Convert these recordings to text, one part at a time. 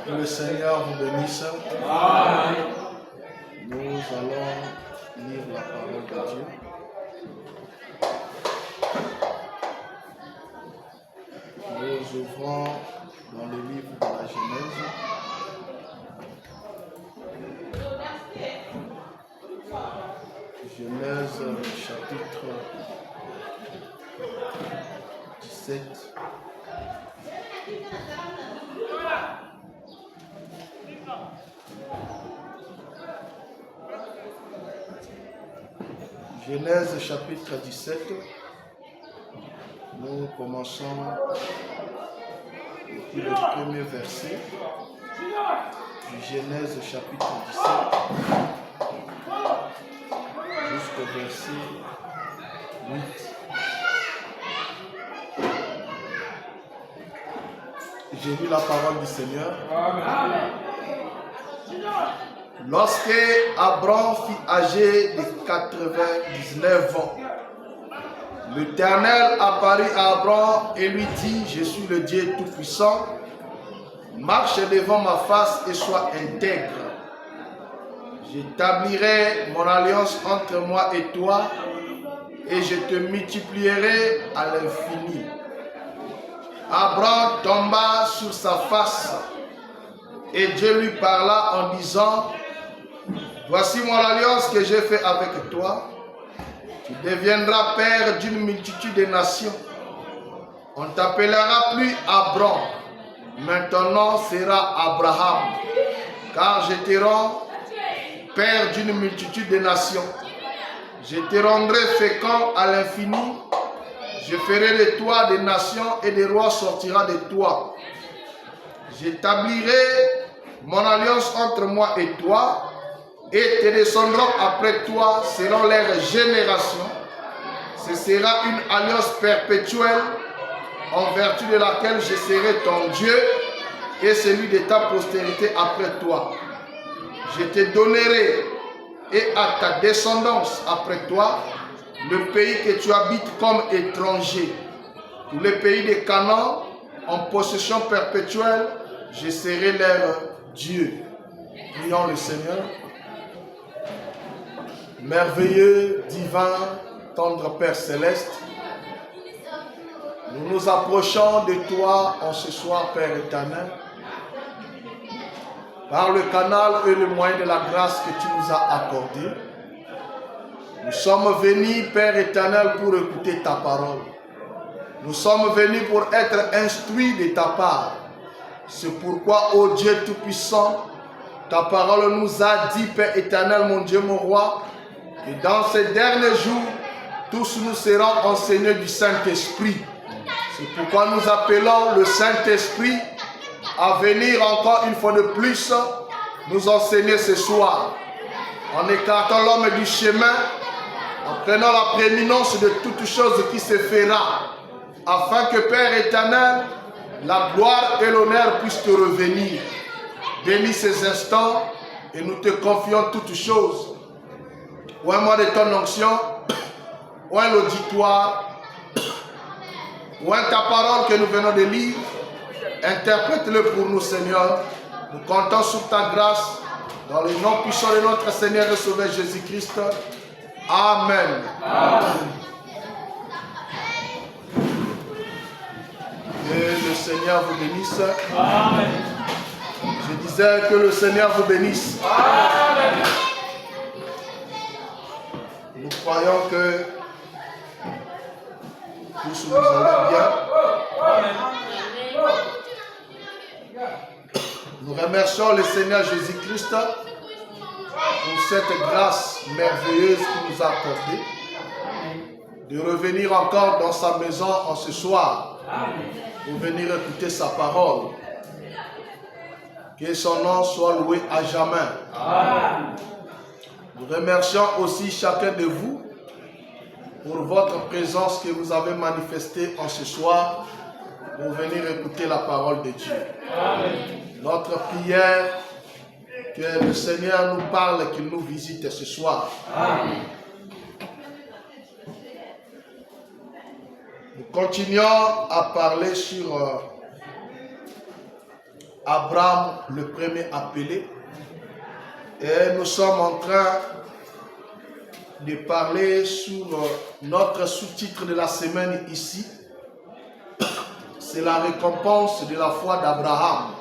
Que le Seigneur vous bénisse. Amen. Nous allons lire la parole de Dieu. Nous ouvrons dans le livre de la Genèse. Genèse chapitre 17. Genèse chapitre 17. Nous commençons depuis le premier verset du Genèse chapitre 17 jusqu'au verset 8. J'ai lu la parole du Seigneur. Lorsque Abraham fut âgé de 99 ans, l'Éternel apparut à Abraham et lui dit: Je suis le Dieu Tout-Puissant, marche devant ma face et sois intègre. J'établirai mon alliance entre moi et toi et je te multiplierai à l'infini. Abraham tomba sur sa face et Dieu lui parla en disant: Voici mon alliance que j'ai faite avec toi. Tu deviendras père d'une multitude de nations. On ne t'appellera plus Abraham, mais ton nom sera Abraham, car je te rends père d'une multitude de nations. Je te rendrai fécond à l'infini. Je ferai de toi des nations et des rois sortiront de toi. J'établirai mon alliance entre moi et toi, et tes descendants après toi selon leur génération. Ce sera une alliance perpétuelle en vertu de laquelle je serai ton Dieu et celui de ta postérité après toi. Je te donnerai et à ta descendance après toi le pays que tu habites comme étranger. Tous les pays de Canaan en possession perpétuelle, je serai leur Dieu. Prions le Seigneur. Merveilleux, divin, tendre Père Céleste, nous nous approchons de toi en ce soir, Père éternel, par le canal et le moyen de la grâce que tu nous as accordé. Nous sommes venus, Père éternel, pour écouter ta parole. Nous sommes venus pour être instruits de ta part. C'est pourquoi, ô Dieu Tout-Puissant, ta parole nous a dit, Père éternel, mon Dieu, mon roi, et dans ces derniers jours, tous nous serons enseignés du Saint-Esprit. C'est pourquoi nous appelons le Saint-Esprit à venir encore une fois de plus nous enseigner ce soir. En écartant l'homme du chemin, en prenant la prééminence de toutes choses qui se fera, afin que Père éternel, la gloire et l'honneur puissent te revenir. Bénis ces instants et nous te confions toutes choses. Oins-moi de ton onction, oins l'auditoire, oins ta parole que nous venons de lire, interprète-le pour nous, Seigneur. Nous comptons sur ta grâce, dans le nom puissant de notre Seigneur et Sauveur Jésus-Christ. Amen. Amen. Que le Seigneur vous bénisse. Amen. Je disais que le Seigneur vous bénisse. Amen. Nous croyons que tous nous allons bien. Nous remercions le Seigneur Jésus-Christ pour cette grâce merveilleuse qu'il nous a accordée de revenir encore dans sa maison en ce soir pour venir écouter sa parole. Que son nom soit loué à jamais. Amen. Nous remercions aussi chacun de vous pour votre présence que vous avez manifestée en ce soir pour venir écouter la parole de Dieu. Amen. Notre prière, que le Seigneur nous parle et qu'il nous visite ce soir. Amen. Nous continuons à parler sur Abraham, le premier appelé. Et nous sommes en train de parler sur notre sous-titre de la semaine ici. C'est la récompense de la foi d'Abraham.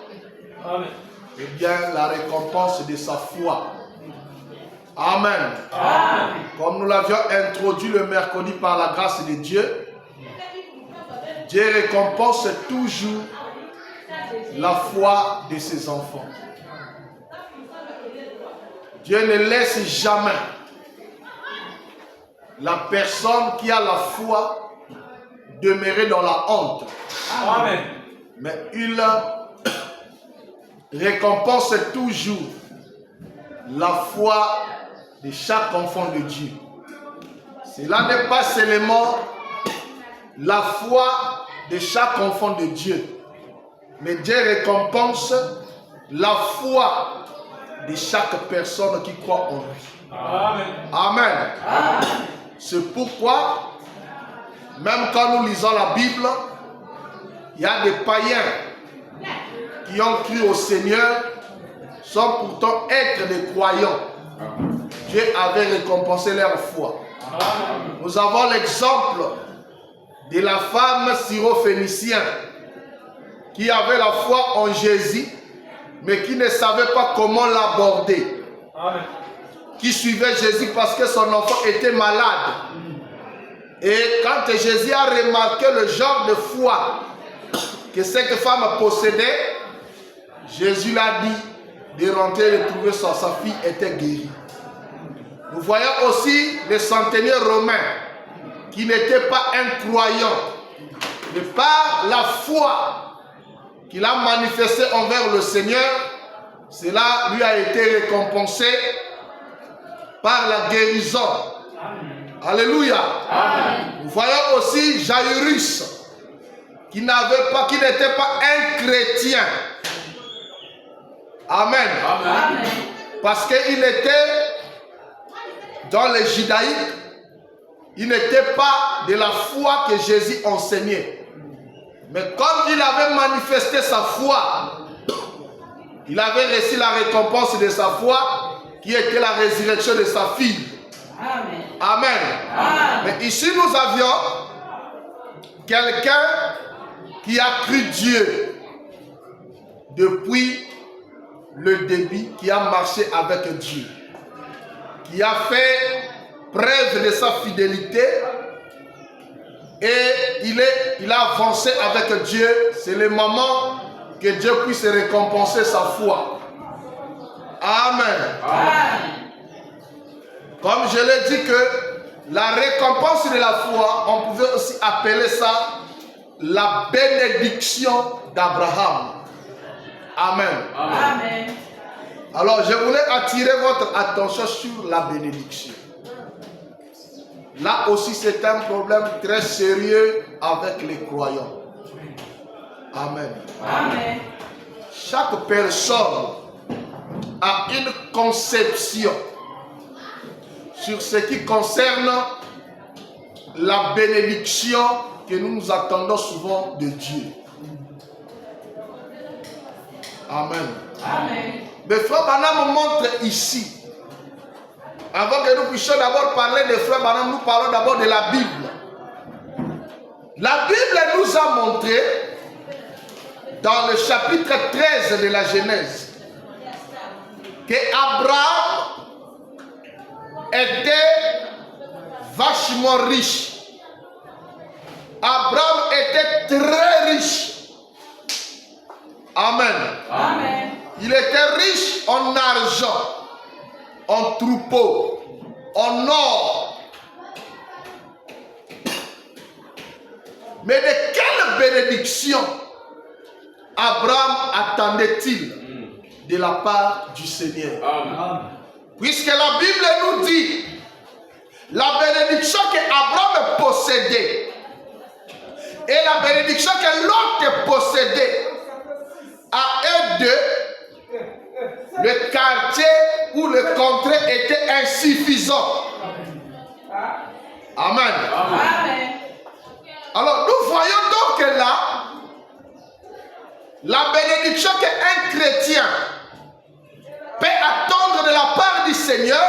Eh bien, la récompense de sa foi. Amen. Amen. Comme nous l'avions introduit le mercredi par la grâce de Dieu, Dieu récompense toujours la foi de ses enfants. Dieu ne laisse jamais la personne qui a la foi demeurer dans la honte. Amen. Mais il récompense toujours la foi de chaque enfant de Dieu. Cela n'est pas seulement la foi de chaque enfant de Dieu, mais Dieu récompense la foi de chaque personne qui croit en lui. Amen. Amen. Amen. C'est pourquoi, même quand nous lisons la Bible, il y a des païens qui ont cru au Seigneur, sans pourtant être des croyants. Dieu avait récompensé leur foi. Nous avons l'exemple de la femme syrophénicienne qui avait la foi en Jésus, mais qui ne savait pas comment l'aborder. Qui suivait Jésus parce que son enfant était malade. Et quand Jésus a remarqué le genre de foi que cette femme possédait, Jésus l'a dit de rentrer et de trouver sa fille était guérie. Nous voyons aussi le centenier romain qui n'était pas un croyant, mais par la foi qu'il a manifestée envers le Seigneur, cela lui a été récompensé par la guérison. Amen. Alléluia. Amen. Nous voyons aussi Jairus qui n'était pas un chrétien. Amen. Amen. Parce qu'il était dans le judaïque, il n'était pas de la foi que Jésus enseignait. Mais comme il avait manifesté sa foi, il avait reçu la récompense de sa foi, qui était la résurrection de sa fille. Amen. Amen. Amen. Mais ici nous avions quelqu'un qui a cru Dieu depuis le début, qui a marché avec Dieu, qui a fait preuve de sa fidélité et il a avancé avec Dieu. C'est le moment que Dieu puisse récompenser sa foi. Amen. Amen. Comme je l'ai dit que la récompense de la foi, on pouvait aussi appeler ça la bénédiction d'Abraham. Amen. Amen. Alors je voulais attirer votre attention sur la bénédiction. Là aussi c'est un problème très sérieux avec les croyants. Amen. Amen. Chaque personne a une conception sur ce qui concerne la bénédiction que nous nous attendons souvent de Dieu. Amen. Amen. Mais Frère Branham montre ici, avant que nous puissions d'abord parler de Frère Branham, nous parlons d'abord de la Bible. La Bible nous a montré dans le chapitre 13 de la Genèse que Abraham était vachement riche. Abraham était très riche. Amen. Amen. Il était riche en argent, en troupeaux, en or. Mais de quelle bénédiction Abraham attendait-il de la part du Seigneur? Amen. Puisque la Bible nous dit la bénédiction qu'Abraham possédait et la bénédiction que l'autre possédait, à eux deux, le quartier ou le contrée était insuffisant. Amen. Amen. Alors nous voyons donc que là, la bénédiction bénédiction qu'un chrétien peut attendre de la part du Seigneur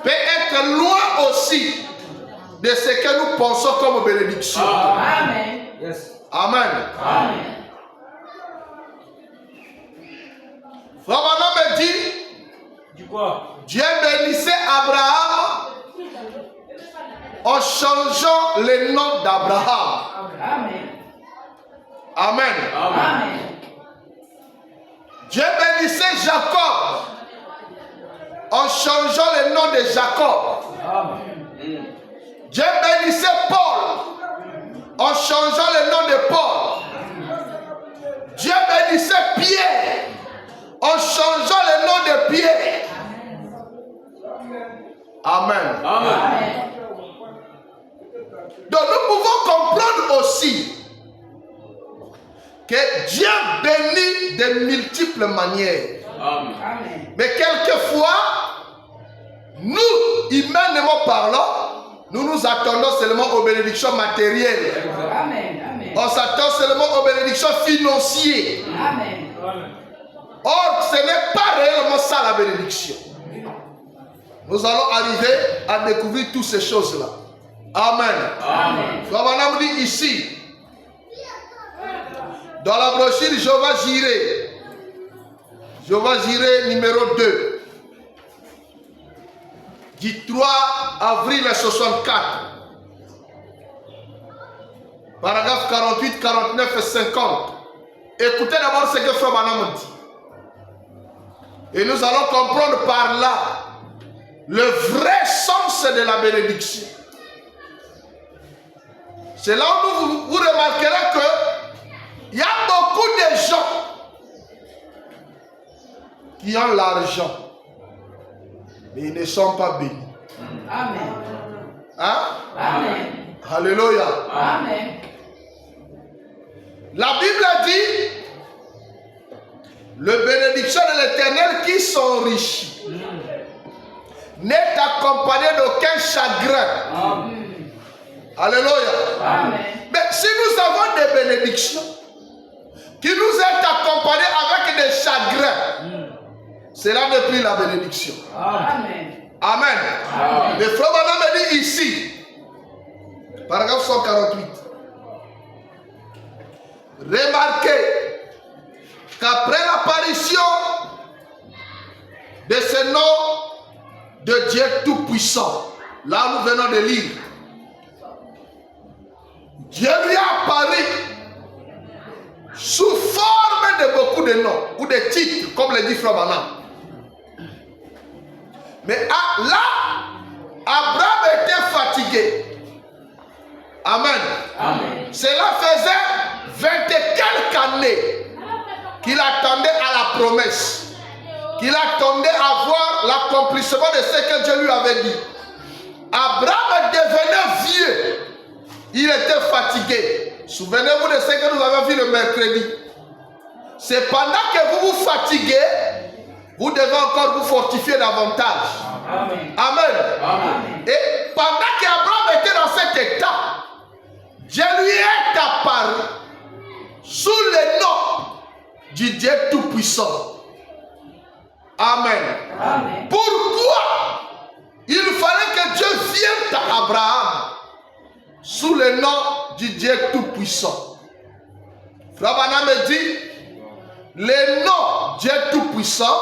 peut être loin aussi de ce que nous pensons comme bénédiction. Amen. Yes. Amen. Amen. Frère Branham me dit, Dieu bénissait Abraham en changeant le nom d'Abraham. Amen. Amen. Amen. Dieu bénissait Jacob en changeant le nom de Jacob. Amen. Dieu bénissait Paul en changeant le nom de Paul. Dieu bénissait Pierre en changeant le nom de Pierre. Amen. Amen. Donc nous pouvons comprendre aussi que Dieu bénit de multiples manières. Amen. Mais quelquefois, nous, humainement parlant, nous nous attendons seulement aux bénédictions matérielles. Amen. Amen. On s'attend seulement aux bénédictions financières. Amen. Or, ce n'est pas réellement ça la bénédiction. Nous allons arriver à découvrir toutes ces choses-là. Amen. Amen. Frère Branham dit ici, dans la brochure Jéhovah Jireh numéro 2, du 3 avril 64, paragraphe 48, 49 et 50. Écoutez d'abord ce que Frère Branham dit. Et nous allons comprendre par là le vrai sens de la bénédiction. C'est là où vous remarquerez qu'il y a beaucoup de gens qui ont l'argent, mais ils ne sont pas bénis. Amen. Hein? Amen. Alléluia. Amen. La Bible dit, le bénédiction de l'Éternel qui s'enrichit n'est accompagné d'aucun chagrin. Amen. Alléluia. Amen. Mais si nous avons des bénédictions qui nous est accompagnées avec des chagrins, cela n'est plus la bénédiction. Amen. Amen. Amen. Le frère Branham me dit ici, paragraphe 148, remarquez qu'après l'apparition de ce nom de Dieu Tout-Puissant, là nous venons de lire, Dieu lui a apparu sous forme de beaucoup de noms ou de titres, comme le dit Frère Branham. Mais là, Abraham était fatigué. Amen. Amen. Cela faisait 20 et quelques années qu'il attendait à la promesse, qu'il attendait à voir l'accomplissement de ce que Dieu lui avait dit. Abraham devenait vieux. Il était fatigué. Souvenez-vous de ce que nous avons vu le mercredi. C'est pendant que vous vous fatiguez, vous devez encore vous fortifier davantage. Amen. Amen. Amen. Et pendant qu'Abraham était dans cet état, Dieu lui est apparu sous le nom du Dieu Tout-Puissant. Amen. Amen. Pourquoi il fallait que Dieu vienne à Abraham sous le nom du Dieu Tout-Puissant? Frère Branham me dit, le nom Dieu Tout-Puissant,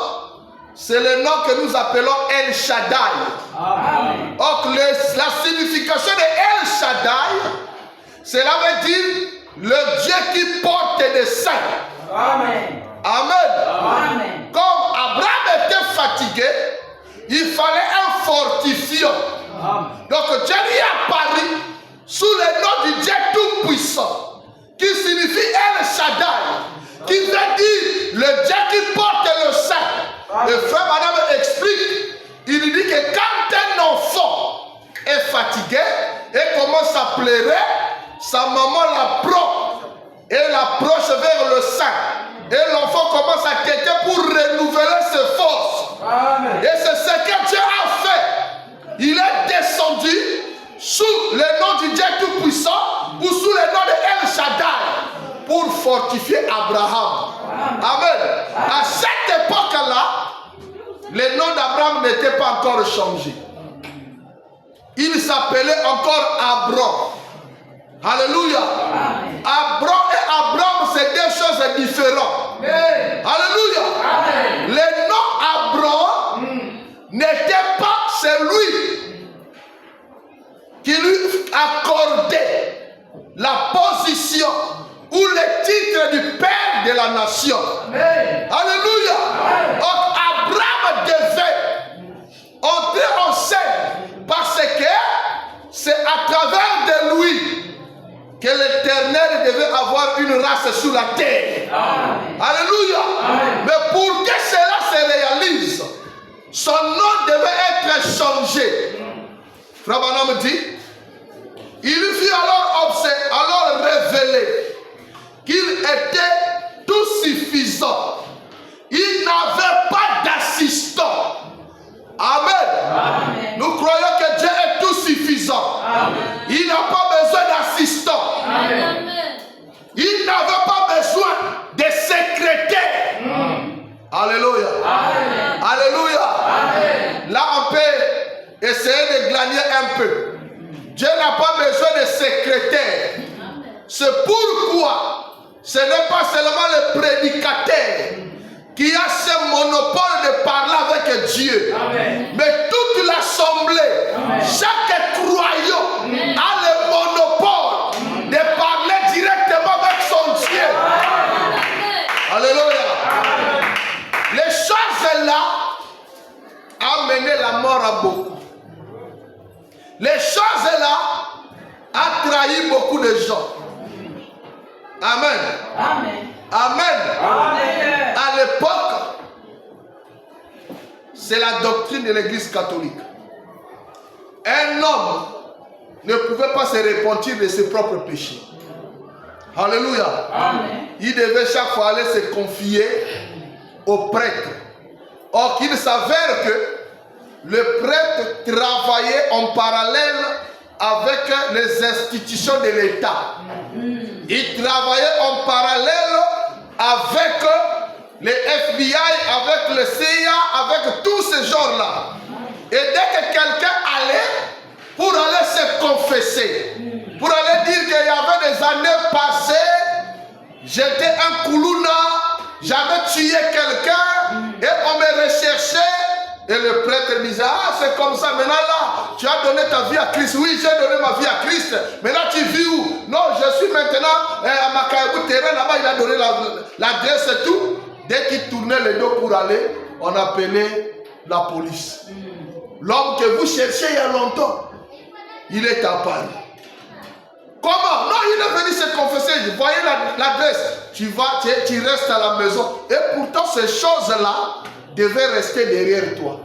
c'est le nom que nous appelons El Shaddai. Amen. Or, la signification de El Shaddai, cela veut dire le Dieu qui porte des saints. Amen. Amen. Amen. Comme Abraham était fatigué, il fallait un fortifiant. Amen. Donc Dieu lui est apparu sous le nom du Dieu Tout-Puissant, qui signifie El Shaddai, qui veut dire le Dieu qui porte le saint. Le frère Branham explique, il dit que quand un enfant est fatigué et commence à pleurer, sa maman l'approche et l'approche vers le sein. Et l'enfant commence à quêter pour renouveler ses forces. Amen. Et c'est ce que Dieu a fait. Il est descendu sous le nom du Dieu Tout-Puissant ou sous le nom de El Shaddai pour fortifier Abraham. le nom d'Abraham n'était pas encore changé. Il s'appelait encore Abram. Alléluia. Abram et Abraham, c'est deux choses différentes. Alléluia. Le nom Abraham n'était pas celui qui lui accordait la position ou le titre du père de la nation. Alléluia. Donc Abraham devait entrer en scène parce que c'est à travers de lui que l'Éternel devait avoir une race sur la terre. Alléluia. Mais pour que cela se réalise, son nom devait être changé. Frère Branham dit, il fut alors révélé qu'il était tout suffisant. Il n'avait pas d'assistant. Amen. Nous croyons que Dieu est tout suffisant. Il n'a pas besoin d'assistant. Il n'avait pas besoin de secrétaire. Alléluia. Alléluia. Là, on peut essayer de glaner un peu. Dieu n'a pas besoin de secrétaire. C'est pourquoi ce n'est pas seulement le prédicateur qui a ce monopole de parler avec Dieu. Mais toute l'assemblée, chaque croyant a le monopole de parler directement avec son Dieu. Alléluia. Les choses-là ont mené la mort à beaucoup. Les choses-là ont trahi beaucoup de gens. Amen. Amen. À l'époque, c'est la doctrine de l'Église catholique. Un homme ne pouvait pas se repentir de ses propres péchés. Alléluia. Il devait chaque fois aller se confier au prêtre. Or, il s'avère que le prêtre travaillait en parallèle avec les institutions de l'État. Il travaillait en parallèle avec les FBI, avec le CIA, avec tous ces gens-là. Et dès que quelqu'un allait pour aller se confesser, pour aller dire qu'il y avait des années passées, j'étais un koulouna, j'avais tué quelqu'un et on me recherchait. Et le prêtre disait, ah c'est comme ça, maintenant là, tu as donné ta vie à Christ. Oui, j'ai donné ma vie à Christ. Maintenant tu vis où? Non, je suis maintenant à Makaïbou terrain, là-bas il a donné l'adresse et tout. Dès qu'il tournait le dos pour aller, on appelait la police. L'homme que vous cherchez il y a longtemps, il est apparu. Comment? Non, il est venu se confesser. Vous voyez l'adresse. Tu restes à la maison. Et pourtant ces choses-là devait rester derrière toi.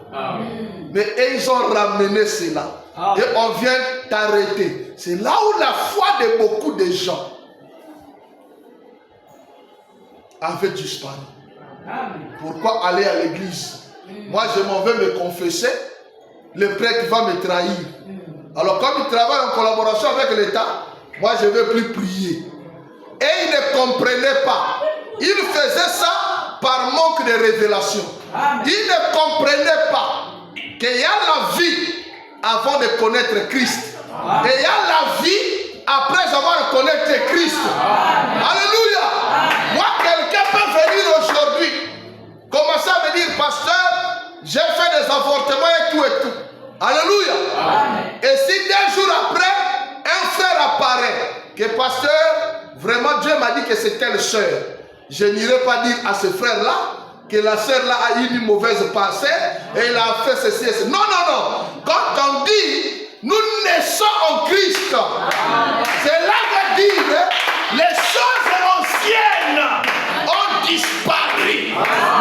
Mais ils ont ramené cela. Et on vient t'arrêter. C'est là où la foi de beaucoup de gens avait disparu. Pourquoi aller à l'église? Moi je m'en vais me confesser. Le prêtre va me trahir. Alors comme il travaille en collaboration avec l'État, moi je ne vais plus prier. Et il ne comprenait pas. Il faisait ça par manque de révélation. Il ne comprenait pas qu'il y a la vie avant de connaître Christ. Et il y a la vie après avoir connaître Christ. Alléluia. Moi, quelqu'un peut venir aujourd'hui, commencer à me dire, pasteur, j'ai fait des avortements et tout. Alléluia. Et si 2 jours après, un frère apparaît, que pasteur, vraiment Dieu m'a dit que c'est telle sœur. Je n'irai pas dire à ce frère-là que la sœur-là a eu une mauvaise passée et elle a fait ceci et ceci. Non. Quand on dit, nous naissons en Christ, cela veut dire les choses anciennes ont disparu.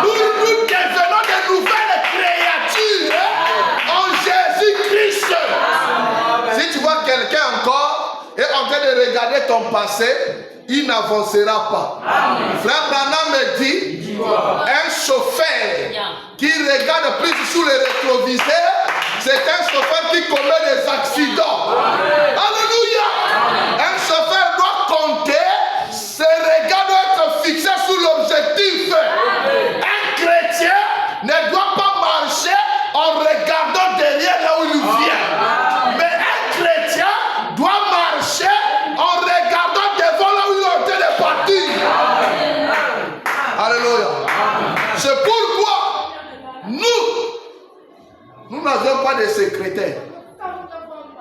Nous devenons de nouvelles créatures en Jésus-Christ. Si tu vois quelqu'un encore et en train de regarder ton passé, il n'avancera pas. Frère Branham me dit, un chauffeur qui regarde plus sous les rétroviseurs, c'est un chauffeur qui commet des accidents. Alléluia. Un chauffeur doit compter, ses regards doivent être fixés sur l'objectif. Un chrétien ne doit pas marcher C'est pourquoi nous n'avons pas de secrétaire.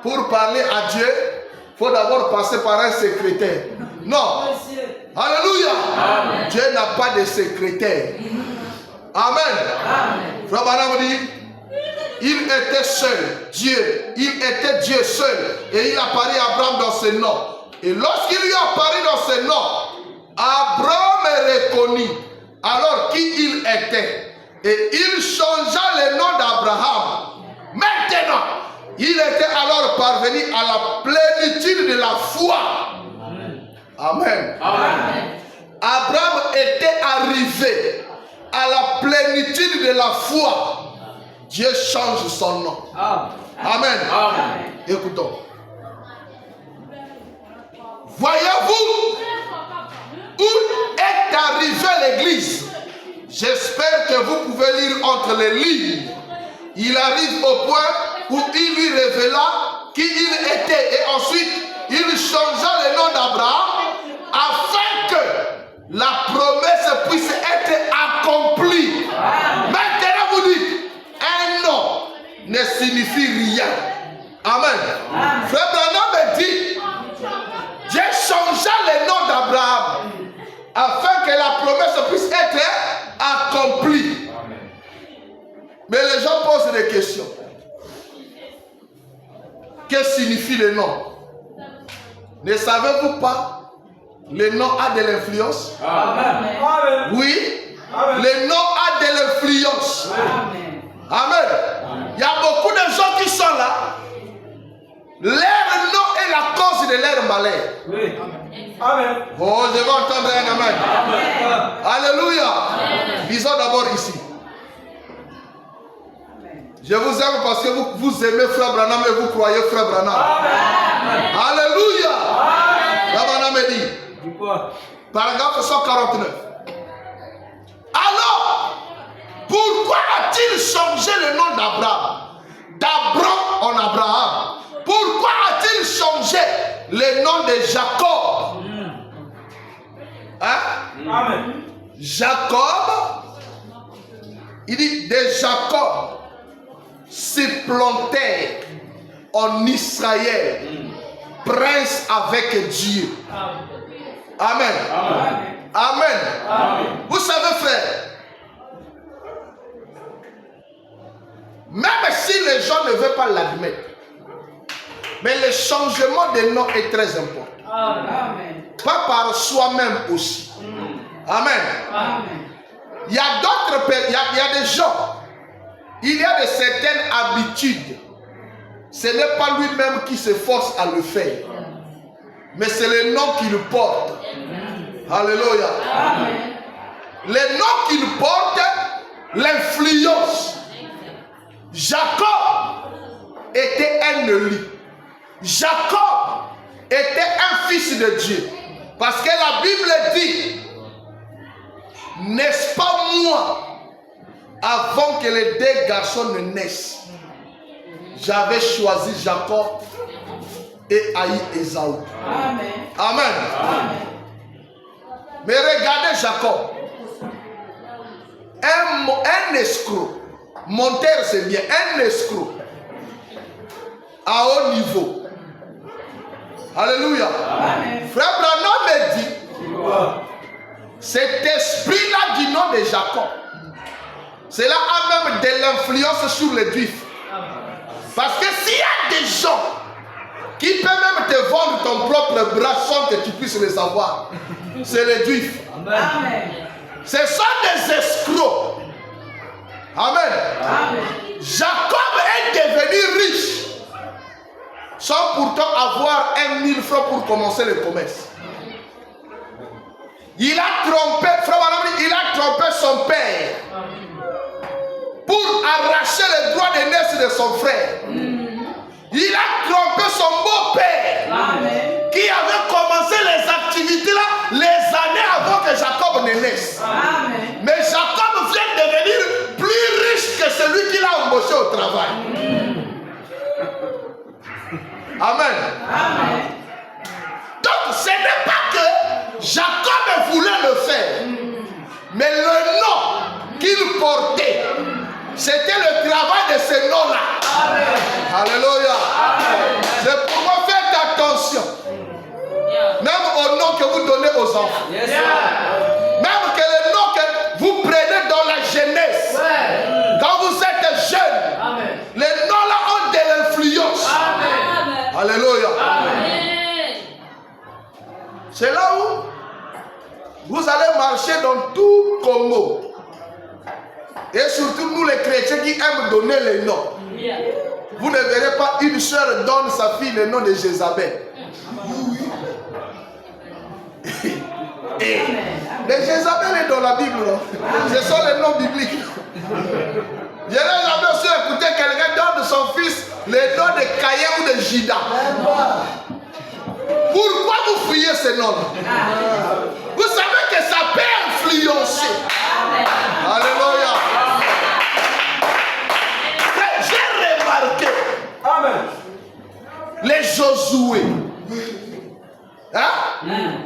Pour parler à Dieu, il faut d'abord passer par un secrétaire. Non. Alléluia. Amen. Dieu n'a pas de secrétaire. Amen. Frère Branham dit, il était seul, Dieu. Il était Dieu seul. Et il apparaît à Abraham dans ce nom. Et lorsqu'il lui apparaît dans ce nom, Abraham reconnut alors qui il était. Et il changea le nom d'Abraham. Maintenant, il était alors parvenu à la plénitude de la foi. Amen. Amen. Abraham était arrivé à la plénitude de la foi. Dieu change son nom. Amen. Amen. Écoutons. Voyez-vous où est arrivée l'Église? J'espère que vous pouvez lire entre les lignes. Il arrive au point où il lui révéla qui il était. Et ensuite, il changea le nom d'Abraham afin que la promesse puisse être accomplie. Maintenant, vous dites, un nom ne signifie rien. Amen. Frère Branham dit, Dieu changea le nom d'Abraham afin que la promesse puisse être accomplie. Mais les gens posent des questions. Que signifie le nom? Ne savez-vous pas? Le nom a de l'influence. Oui. Le nom a de l'influence. Amen. Il y a beaucoup de gens qui sont là. Leur nom est la cause de leur malheur. Oui. Amen. Oh, je vais entendre un amen. Amen. Alléluia. Disons d'abord ici. Je vous aime parce que vous aimez Frère Branham et vous croyez Frère Branham. Amen. Alléluia. Frère Branham dit. Paragraphe 149. Alors, pourquoi a-t-il changé le nom d'Abraham? D'Abram en Abraham. Pourquoi a-t-il changé le nom de Jacob? Hein? Amen. Jacob, il dit de Jacob supplanter en Israël, prince avec Dieu. Amen. Amen. Amen. Amen. Vous savez, frère, même si les gens ne veulent pas l'admettre, mais le changement de nom est très important. Amen. Pas par soi-même aussi. Amen. Amen. Il y a d'autres personnes, il y a des gens, il y a de certaines habitudes. Ce n'est pas lui-même qui se force à le faire, mais c'est le nom qu'il porte. Alléluia. Amen. Le nom qu'il porte l'influence. Jacob était un élu. Jacob était un fils de Dieu. Parce que la Bible dit, n'est-ce pas moi, avant que les deux garçons ne naissent, j'avais choisi Jacob et haï Ésaü. Amen. Amen. Amen. Mais regardez Jacob, un escroc, menteur c'est bien, un escroc à haut niveau. Alléluia. Amen. Frère Branham me dit, cet esprit-là du nom de Jacob, cela a même de l'influence sur les Juifs. Parce que s'il y a des gens qui peuvent même te vendre ton propre bras sans que tu puisses les avoir, c'est les Juifs. Amen. Ce sont des escrocs. Amen. Amen. Jacob est devenu riche sans pourtant avoir 1 000 francs pour commencer le commerce. Il a trompé, il a trompé son père pour arracher les droits d'aînesse de son frère. Il a trompé son beau-père qui avait commencé les activités là les années avant que Jacob ne naisse. Amen. Mais Jacob vient de devenir plus riche que celui qui l'a embauché au travail. Amen. Amen. Donc ce n'est pas que Jacob voulait le faire, mais le nom qu'il portaient, c'était le travail de ces noms-là. Alléluia. C'est pourquoi faites attention. Même au nom que vous donnez aux enfants. Même que le nom que vous prenez dans la jeunesse. Quand vous êtes jeune, les noms-là ont de l'influence. Alléluia. C'est là où vous allez marcher dans tout Congo. Et surtout nous les chrétiens qui aiment donner les noms. Vous ne verrez pas une soeur donne sa fille le nom de Jézabel. Et le Jézabel est dans la Bible. Ce sont les noms bibliques. Je n'ai jamais aussi écouté quelqu'un donne son fils le nom de Caïn ou de Judas. Pourquoi vous fouillez ces noms-là? Vous savez que ça peut influencer. Alléluia. J'ai remarqué les Josué. Hein?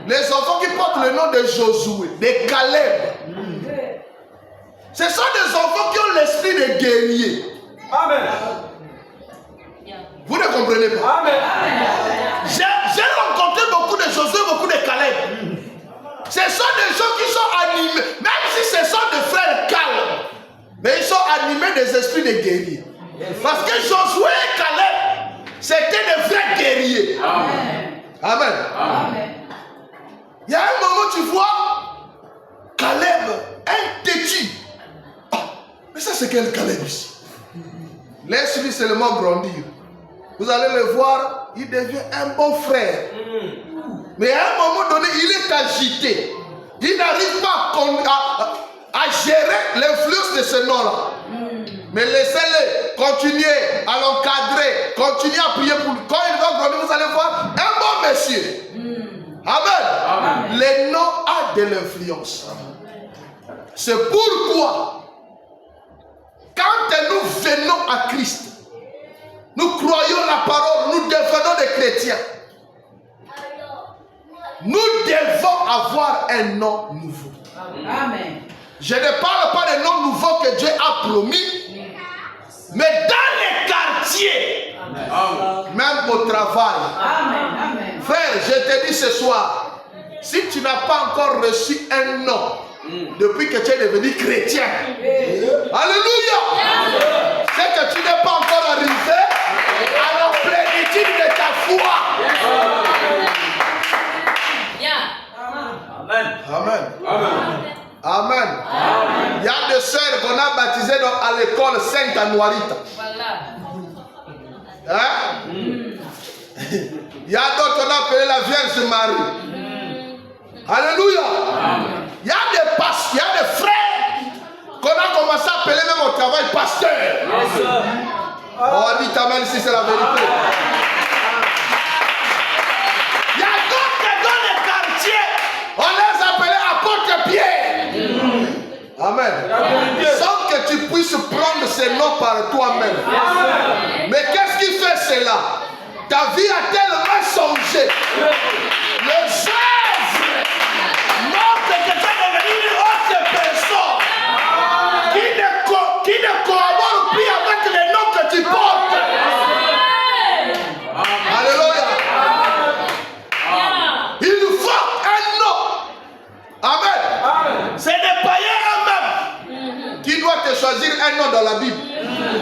Les enfants qui portent le nom de Josué, de Caleb. Ce sont des enfants qui ont l'esprit de guerrier. Amen. Vous ne comprenez pas? Amen. J'ai rencontré beaucoup de Josué, beaucoup de Caleb. Ce sont des gens qui sont animés, même si ce sont des frères calmes, mais ils sont animés des esprits de guerriers. Parce que Josué et Caleb, c'était des vrais guerriers. Amen. Amen. Il y a un moment, tu vois, Caleb, un têtu. Oh, mais ça, c'est quel Caleb ici? Laisse-lui seulement grandir. Vous allez le voir, il devient un bon frère. Mais à un moment donné, il est agité. Il n'arrive pas à gérer l'influence de ce nom-là. Mais laissez-le continuer à l'encadrer, continuer à prier pour lui. Quand il va grandir, vous allez voir un bon monsieur. Amen. Le nom a de l'influence. C'est pourquoi, quand nous venons à Christ, nous croyons la parole, nous devenons des chrétiens. Nous devons avoir un nom nouveau. Amen. Je ne parle pas des noms nouveaux que Dieu a promis, mais dans les quartiers, même au travail. Amen. Amen. Frère, je te dis ce soir, si tu n'as pas encore reçu un nom depuis que tu es devenu chrétien, alléluia, c'est que tu n'es pas encore arrivé à la plénitude de ta foi. Amen. Amen. Amen. Il y a des sœurs qu'on a baptisées à l'école Sainte Anuarita. Hein? Il y a d'autres qu'on a appelé la Vierge Marie. Alléluia. Il y a des pasteurs, il y a des frères qu'on a commencé à appeler même au travail pasteur. Oh, dites amen si c'est la vérité. Il y a d'autres dans les quartiers, on les appelait apôtres Pierre. Amen. Sans que tu puisses prendre ces noms par toi-même. Mais qu'est-ce qui fait cela? Ta vie a tellement changé. Le geste montre que tu es devenu une autre personne qui ne collabore plus avec les noms que tu portes. Alléluia. Il nous faut un nom. Amen. C'est des païens eux-mêmes qui doivent te choisir un nom dans la Bible.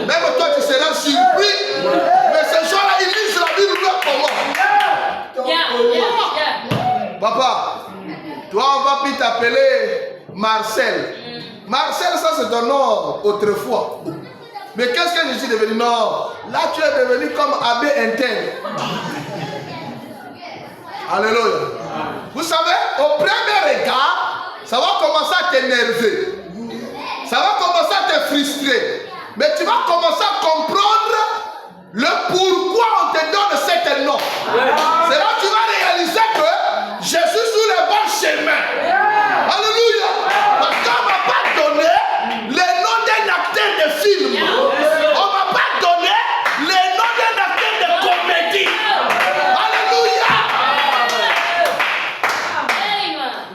Même toi, tu seras surpris. Mais ces gens-là, ils lisent la Bible comment? Papa, toi, on va plus t'appeler Marcel. Marcel, ça c'est ton nom autrefois. Mais qu'est-ce que je suis devenu? Non, là tu es devenu comme abbé interne. Alléluia. Vous savez, au premier regard, ça va commencer à t'énerver. Ça va commencer à te frustrer. Mais tu vas commencer à comprendre le pourquoi on te donne cet nom. C'est là que tu vas réaliser que je suis sur le bon chemin. Alléluia. Parce qu'on ne m'a pas donné le nom d'un acteur de film. On ne m'a pas donné le nom d'un acteur de comédie. Alléluia.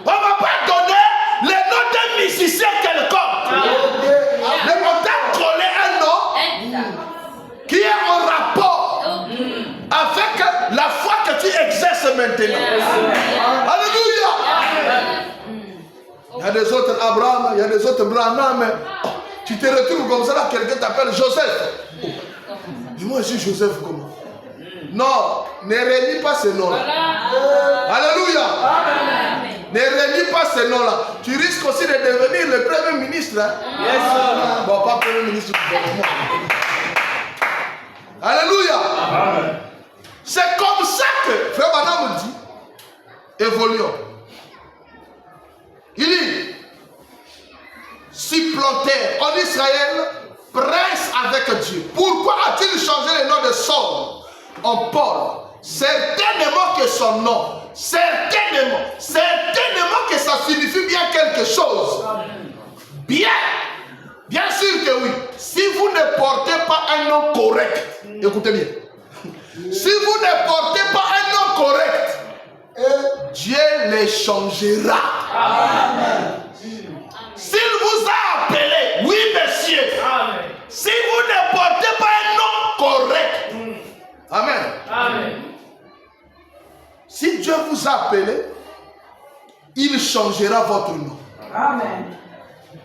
On ne m'a pas donné le nom d'un musicien quelconque. maintenant. Alléluia. Il y a des autres Abraham, il y a des autres Branham. Tu te retrouves comme ça, là, quelqu'un t'appelle Joseph. Oh. Et moi, je suis Joseph comment? Non, ne réunis pas ces noms-là. Alléluia. Ne réunis pas ces noms-là. Tu risques aussi de devenir le premier ministre. Hein? Yes. Bon, pas premier ministre du gouvernement. Alléluia. C'est comme ça que Frère Branham dit, évoluons. Il dit, supplantaire en Israël, prince avec Dieu. Pourquoi a-t-il changé le nom de Saul en Paul? Certainement que son nom, certainement que ça signifie bien quelque chose. Bien sûr que oui. Si vous ne portez pas un nom correct, écoutez bien. Si vous ne portez pas un nom correct, Dieu les changera. Amen. S'il vous a appelé, oui monsieur. Amen. Si vous ne portez pas un nom correct, amen. Amen. Si Dieu vous a appelé, il changera votre nom. Amen.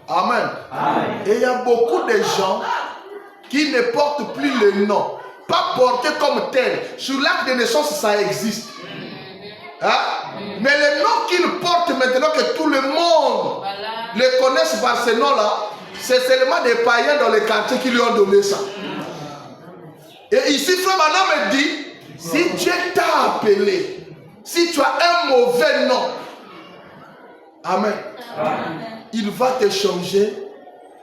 Amen. Amen. Et il y a beaucoup de gens qui ne portent plus le nom. Pas porté comme tel. Sur l'acte de naissance, ça existe. Hein? Mais le nom qu'il porte maintenant, que tout le monde le connaisse par ce nom-là, c'est seulement des païens dans les quartiers qui lui ont donné ça. Et ici, Frère Branham me dit, si Dieu t'a appelé, si tu as un mauvais nom, amen, il va te changer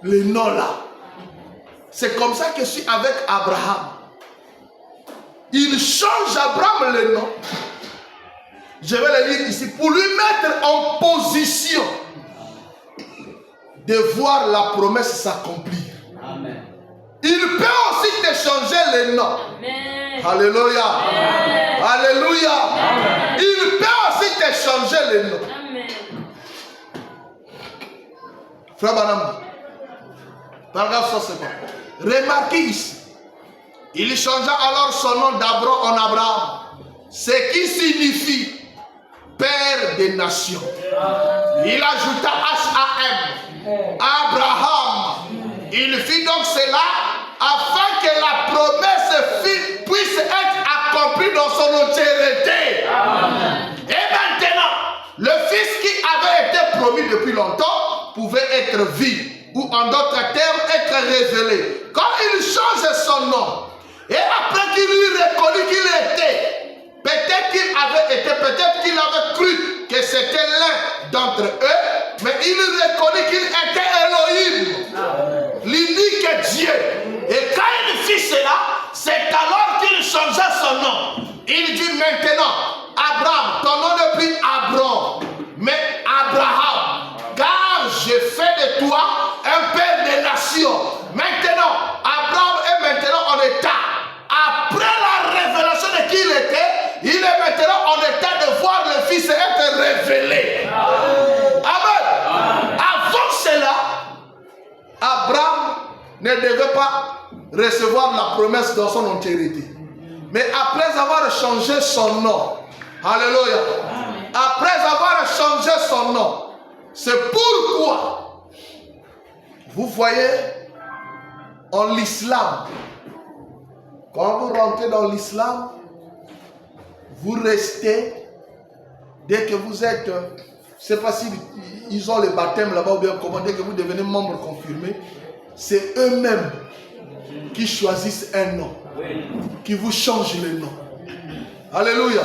le nom là. C'est comme ça que je suis avec Abraham. Il change Abraham le nom. Je vais le lire ici pour lui mettre en position de voir la promesse s'accomplir. Amen. Il peut aussi te changer le nom. Amen. Alléluia. Amen. Alléluia. Amen. Il peut aussi te changer le nom. Amen. Frère Branham, paragraphe 150. Remarquez ici. Il changea alors son nom d'Abraham en Abraham, ce qui signifie Père des nations. Il ajouta H-A-M, Abraham. Il fit donc cela afin que la promesse puisse être accomplie dans son entièreté. Et maintenant, le fils qui avait été promis depuis longtemps pouvait être vu, ou en d'autres termes être révélé. Quand il change son nom, et après qu'il lui reconnut qu'il était, peut-être qu'il avait cru que c'était l'un d'entre eux, mais il reconnut qu'il était Elohim, l'unique Dieu. Et quand il fit cela, c'est alors qu'il changea son nom. Il dit maintenant, Abraham, ton nom n'est plus Abraham, mais Abraham, car je fais de toi un père des nations. Maintenant, Abraham est maintenant en état. Après la révélation de qui il était, il est maintenant en état de voir le Fils être révélé. Amen. Avant cela, Abraham ne devait pas recevoir la promesse dans son entièreté. Mais après avoir changé son nom, alléluia, après avoir changé son nom, c'est pourquoi vous voyez en l'islam, quand vous rentrez dans l'islam, vous restez, dès que vous êtes, je ne sais pas si ils ont le baptême là-bas ou bien comment, dès que vous devenez membre confirmé, c'est eux-mêmes qui choisissent un nom, qui vous changent le nom. Alléluia.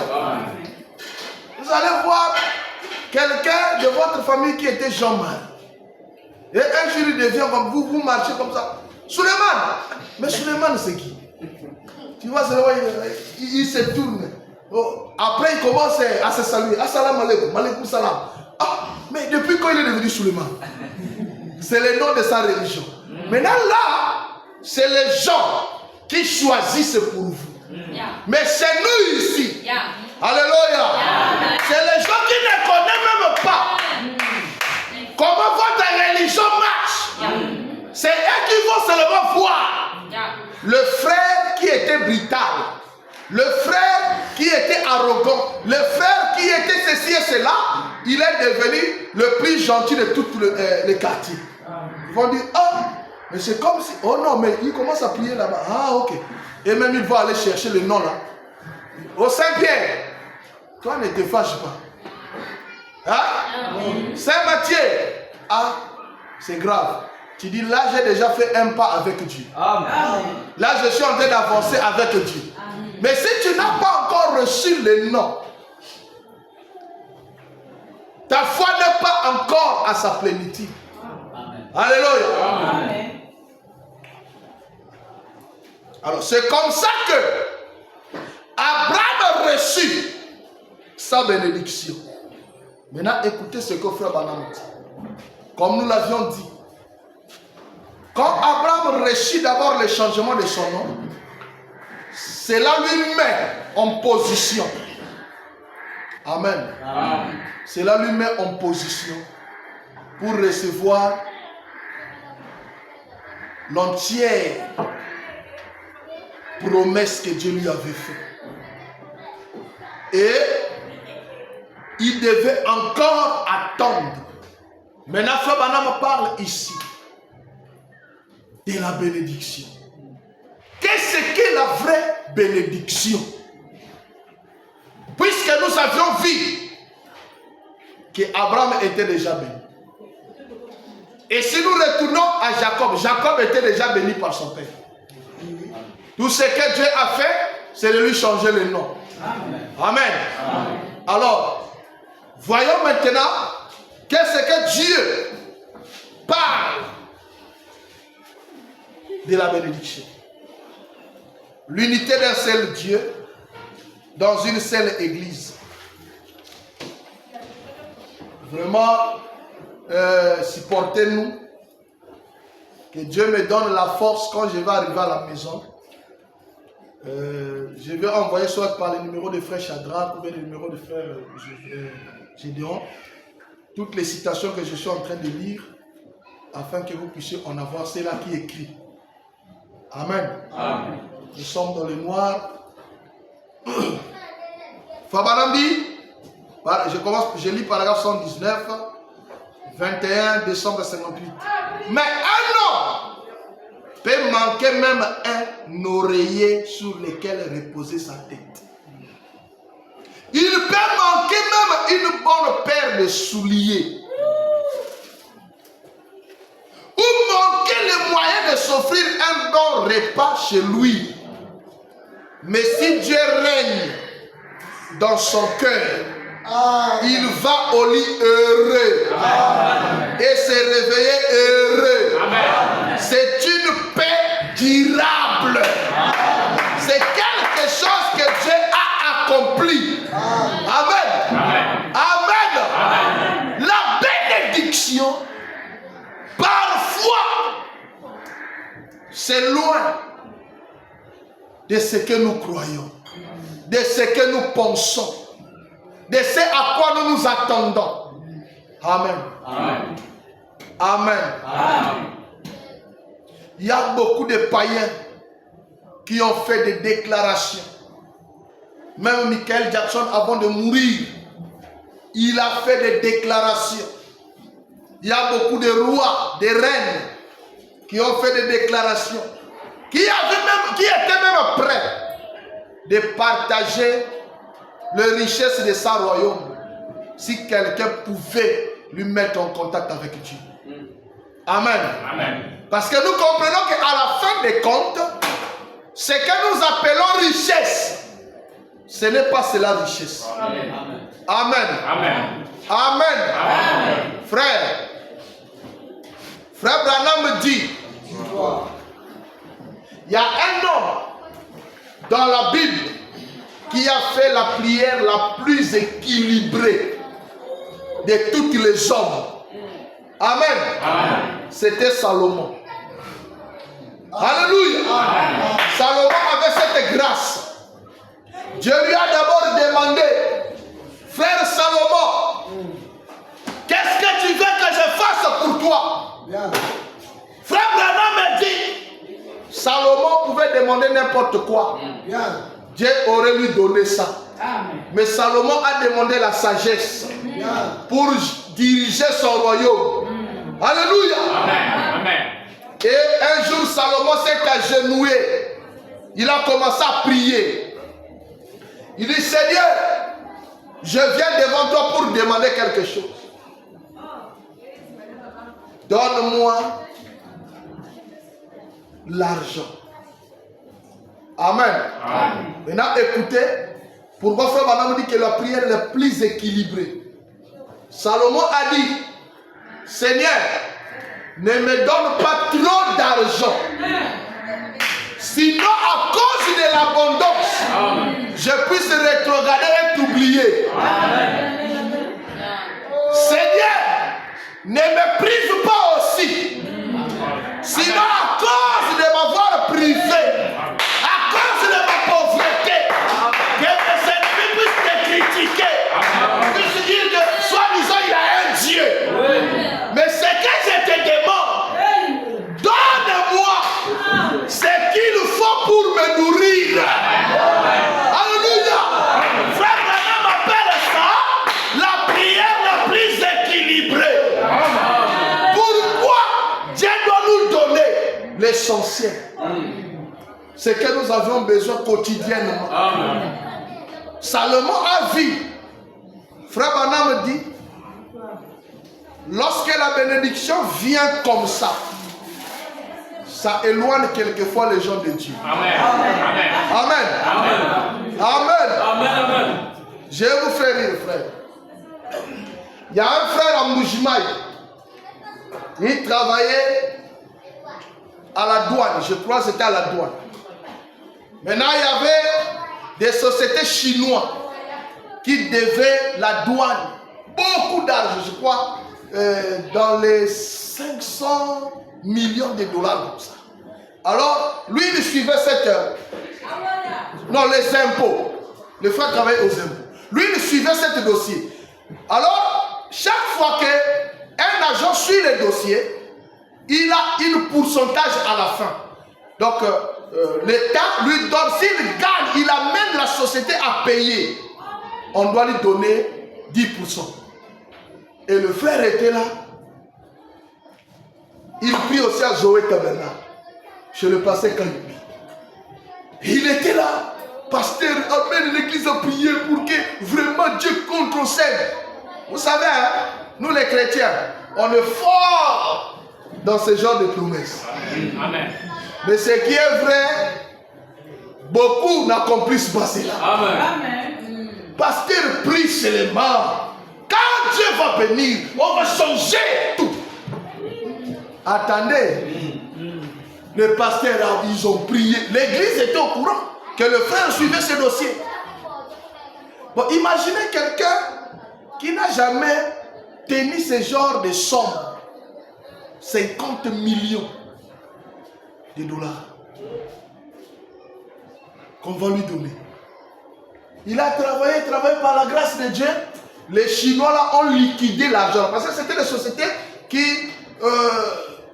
Vous allez voir quelqu'un de votre famille qui était Jean-Marc. Et un jour il devient comme vous, vous marchez comme ça. Suleiman. Mais Suleiman c'est qui? Tu vois, il se tourne. Oh, après, il commence à se saluer. Assalamu alaikum, alaikum salam. Ah, mais depuis quand il est devenu Suleiman? C'est le nom de sa religion. Maintenant, là, c'est les gens qui choisissent pour vous. Mais c'est nous ici. Alléluia. C'est les gens qui ne connaissent même pas comment votre religion marche. C'est eux qui vont seulement voir. Le frère qui était brutal, le frère qui était arrogant, le frère qui était ceci et cela, il est devenu le plus gentil de tout le quartier. Ils vont dire, ah, mais c'est comme si, oh non, mais il commence à prier là-bas. Ah, ok. Et même il va aller chercher le nom là. Au Saint-Pierre, toi ne te fâche pas. Hein? Saint-Matthieu, ah, c'est grave. Tu dis, là j'ai déjà fait un pas avec Dieu. Amen. Là je suis en train d'avancer avec Dieu. Mais si tu n'as pas encore reçu le nom, ta foi n'est pas encore à sa plénitude. Amen. Alléluia. Amen. Alors c'est comme ça que Abraham reçut sa bénédiction. Maintenant écoutez ce que frère Branham dit. Comme nous l'avions dit, quand Abraham reçut d'abord le changement de son nom, cela lui met en position. Amen. Amen. Cela lui met en position pour recevoir l'entière promesse que Dieu lui avait faite. Et il devait encore attendre. Maintenant, Frère Branham parle ici de la bénédiction. Qu'est-ce qu'est la vraie bénédiction? Puisque nous avions vu qu'Abraham était déjà béni. Et si nous retournons à Jacob, Jacob était déjà béni par son père. Tout ce que Dieu a fait, c'est de lui changer le nom. Amen. Amen. Amen. Alors, voyons maintenant qu'est-ce que Dieu parle de la bénédiction. L'unité d'un seul Dieu dans une seule église. Vraiment, supportez-nous. Que Dieu me donne la force quand je vais arriver à la maison. Je vais envoyer soit par le numéro de frère Shadrach ou bien le numéro de frère Gédéon toutes les citations que je suis en train de lire afin que vous puissiez en avoir. C'est là qui est écrit. Amen. Amen. Nous sommes dans le noir. Fabanam dit, je lis paragraphe 119, 21 décembre 58. Mais un homme peut manquer même un oreiller sur lequel reposer sa tête. Il peut manquer même une bonne paire de souliers. Ou manquer les moyens de s'offrir un bon repas chez lui. Mais si Dieu règne dans son cœur, il va au lit heureux. Amen. Et se réveiller heureux. Amen. C'est une paix durable. C'est quelque chose que Dieu a accompli. Amen. Amen. Amen. Amen. La bénédiction, parfois, c'est loin de ce que nous croyons, de ce que nous pensons, de ce à quoi nous nous attendons. Amen. Amen. Amen. Amen. Il y a beaucoup de païens qui ont fait des déclarations. Même Michael Jackson, avant de mourir, il a fait des déclarations. Il y a beaucoup de rois, de reines qui ont fait des déclarations, qui étaient même prêts de partager les richesses de sa royaume si quelqu'un pouvait lui mettre en contact avec Dieu. Amen. Amen. Parce que nous comprenons qu'à la fin des comptes, ce que nous appelons richesse, ce n'est pas cela richesse. Amen. Amen. Amen. Amen. Amen. Frère Branham dit, il y a un homme dans la Bible qui a fait la prière la plus équilibrée de toutes les hommes. Amen. Amen. C'était Salomon. Alléluia. Amen. Salomon avait cette grâce. Dieu lui a d'abord demandé, frère Salomon, qu'est-ce que tu veux que je fasse pour toi? Bien. Frère Branham me dit, Salomon pouvait demander n'importe quoi. Bien. Dieu aurait lui donné ça. Amen. Mais Salomon a demandé la sagesse pour diriger son royaume. Alléluia. Amen. Et un jour, Salomon s'est agenouillé. Il a commencé à prier. Il dit, Seigneur, je viens devant toi pour demander quelque chose. Donne-moi l'argent. Amen. Maintenant, écoutez, pourquoi Frère Branham dit que la prière est la plus équilibrée. Salomon a dit, Seigneur, ne me donne pas trop d'argent. Sinon, à cause de l'abondance, je puisse rétrograder et t'oublier. Seigneur, ne me prive pas aussi. Sinon, à cause de m'avoir privé, à cause de ma pauvreté, que mes ennemis puissent te critiquer, puissent dire que soi-disant il a un Dieu. Mais ce que je te demande, donne-moi ce qu'il faut pour me nourrir. Alléluia. Frère Branham appelle ça la prière la plus équilibrée. Pourquoi Dieu doit nous donner l'essentiel? Ce que nous avions besoin quotidiennement. Salomon a vu. Frère Branham dit, lorsque la bénédiction vient comme ça éloigne quelquefois les gens de Dieu. Amen. Je vais vous faire rire, frère. Il y a un frère à Moujimaï. Il travaillait à la douane. Je crois que c'était à la douane. Maintenant, il y avait des sociétés chinoises qui devaient la douane beaucoup d'argent, je crois, dans les 500 millions de dollars comme ça. Alors, lui, il suivait les impôts. Le frère travaillait aux impôts. Lui, il suivait ce dossier. Alors, chaque fois qu'un agent suit le dossier, il a un pourcentage à la fin. Donc, l'État lui donne, s'il gagne, il amène la société à payer. On doit lui donner 10%. Et le frère était là. Il prie aussi à Zoé Tabernacle, chez le pasteur Kalibi. Il était là. Pasteur, amène l'église à prier pour que vraiment Dieu contre-cède. Vous savez, hein, nous les chrétiens, on est forts dans ce genre de promesses. Amen. Mais ce qui est vrai, beaucoup n'accomplissent pas cela. Amen. Pasteur prie seulement. Quand Dieu va venir, on va changer tout. Attendez. Les pasteurs, ils ont prié. L'église était au courant que le frère suivait ce dossier. Bon, imaginez quelqu'un qui n'a jamais tenu ce genre de somme. 50 millions de dollars qu'on va lui donner. Il a travaillé par la grâce de Dieu. Les Chinois là ont liquidé l'argent parce que c'était des sociétés qui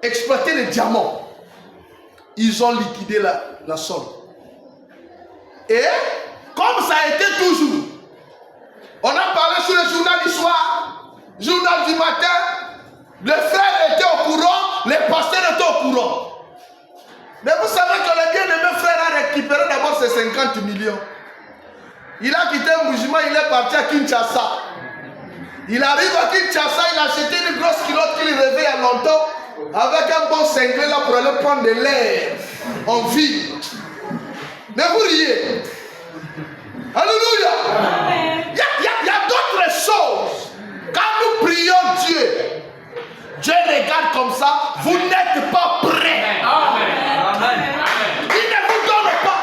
exploitaient les diamants. Ils ont liquidé la somme. Et comme ça a été toujours, on a parlé sur le journal du soir, journal du matin, les frères étaient au courant, les pasteurs étaient au courant. Mais vous savez que le bien-aimé frère a récupéré d'abord ses 50 millions. Il a quitté Mboujima, il est parti à Kinshasa. Il arrive à Kinshasa, il a acheté une grosse culotte qu'il rêvait il y a longtemps, avec un bon cinglé là pour aller prendre de l'air en ville. Mais vous riez. Alléluia. Il y a d'autres choses. Quand nous prions Dieu, Dieu regarde comme ça, vous n'êtes pas prêts. Il ne vous donne pas.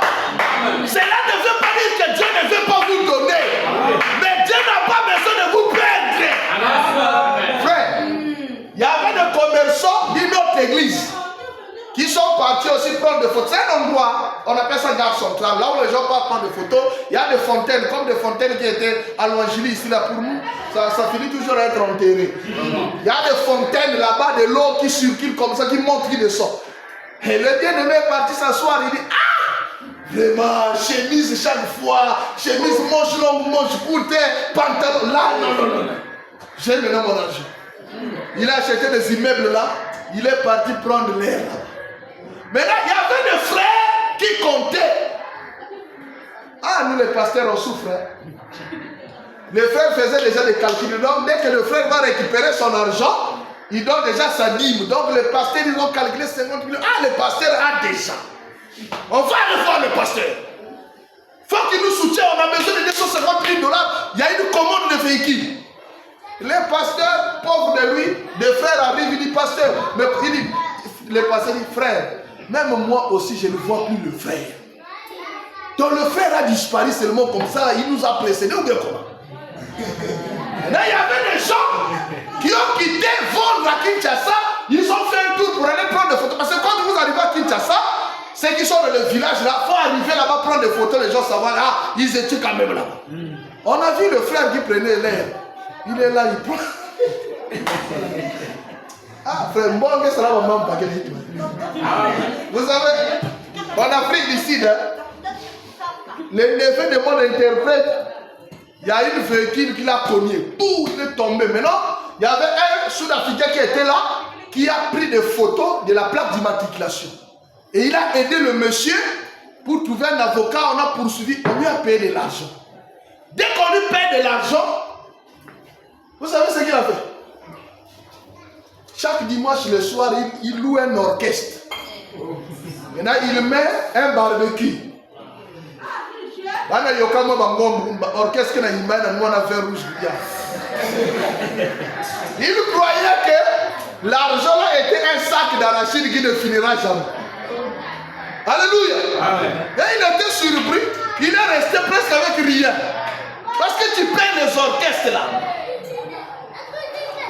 Cela ne veut pas dire que Dieu ne veut pas vous donner. Mais Dieu n'a pas besoin de vous perdre. Frère, il y avait des commerçants d'une autre église qui sont partis aussi prendre des photos. C'est un endroit, on appelle ça gare centrale, là où les gens partent prendre des photos. Il y a des fontaines, comme des fontaines qui étaient à Louangili ici, là pour nous, ça finit toujours à être enterré. Il y a des fontaines là-bas, de l'eau qui circule comme ça, qui monte, qui descend. Et le bien-aimé est parti s'asseoir, il dit, ah, Vraiment, chemise chaque fois, chemise manche longue, manche courte, pantalon. Là, non. J'ai maintenant mon argent. Il a acheté des immeubles là. Il est parti prendre l'air là. Maintenant, il y avait des frères qui comptaient. Ah, nous les pasteurs, on souffre. Les frères faisaient déjà des calculs. Donc, dès que le frère va récupérer son argent, il donne déjà sa dîme. Donc, les pasteurs, ils ont calculé 50 millions. Ah, le pasteur a déjà. On va aller voir le pasteur. Il faut qu'il nous soutienne. On a besoin de 250 000 $. Il y a une commande de véhicules. Les pasteurs, pauvres de lui, des frères arrivent, il dit, pasteur, mais il dit, le pasteur dit, frère, même moi aussi, je ne vois plus le frère. Donc le frère a disparu seulement comme ça, il nous a précédés ou bien comment? Là, il y avait des gens qui ont quitté Vondre à Kinshasa, ils ont fait un tour pour aller prendre des photos. Parce que quand vous arrivez à Kinshasa, ceux qui sont dans le village là, il faut arriver là-bas prendre des photos, les gens savoir, ah, ils étaient quand même là-bas. On a vu le frère qui prenait l'air. Il est là, il prend. Ah, frère, bon, qu'est-ce que ça va m'en paquer? Vous savez, en Afrique d'ici, les neveux de mon interprète, il y a une véhicule qui l'a cogné. Tout est tombé. Maintenant, il y avait un Sud-Africain qui était là, qui a pris des photos de la plaque d'immatriculation. Et il a aidé le monsieur pour trouver un avocat. On a poursuivi, on lui a payé de l'argent. Dès qu'on lui paye de l'argent, vous savez ce qu'il a fait? Chaque dimanche le soir, il loue un orchestre. Maintenant, il met un barbecue. Orchestre qui n'a fait rouge. Il croyait que l'argent là était un sac d'arachide qui ne finira jamais. Alléluia. Amen. Et il était surpris. Il est resté presque avec rien. Parce que tu payes les orchestres là.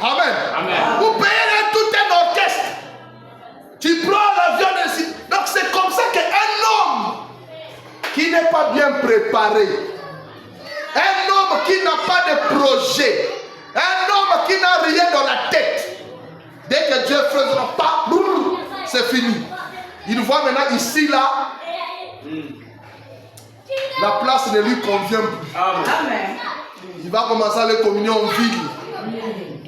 Amen. Amen. Vous payez tout un orchestre. Tu prends l'avion ici. Donc c'est comme ça qu'un homme qui n'est pas bien préparé, un homme qui n'a pas de projet, un homme qui n'a rien dans la tête, dès que Dieu faisera pas, c'est fini. Il voit maintenant ici là, la place ne lui convient plus. Amen. Il va commencer à les communier en ville.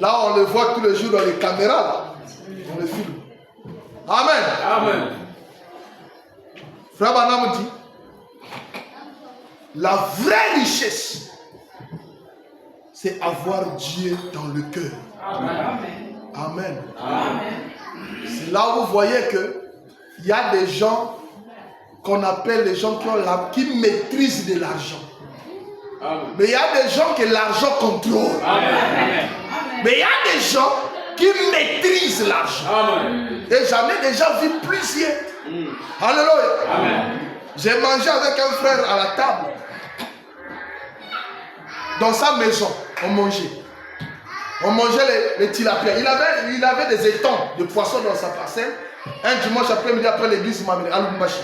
Là, on le voit tous les jours dans les caméras. Là. On le filme. Amen. Amen. Frère Branham dit, la vraie richesse, c'est avoir Dieu dans le cœur. Amen. Amen. Amen. C'est là où vous voyez que il y a des gens qu'on appelle les gens qui maîtrisent de l'argent. Mais il y a des gens que l'argent contrôle. Amen. Mais il y a des gens qui maîtrisent l'argent. Et j'en ai déjà vu plusieurs. Alléluia. Amen. J'ai mangé avec un frère à la table. Dans sa maison, on mangeait. On mangeait les tilapias. Il avait des étangs de poissons dans sa parcelle. Un dimanche après-midi, après l'église, il m'a amené à Lumbashi.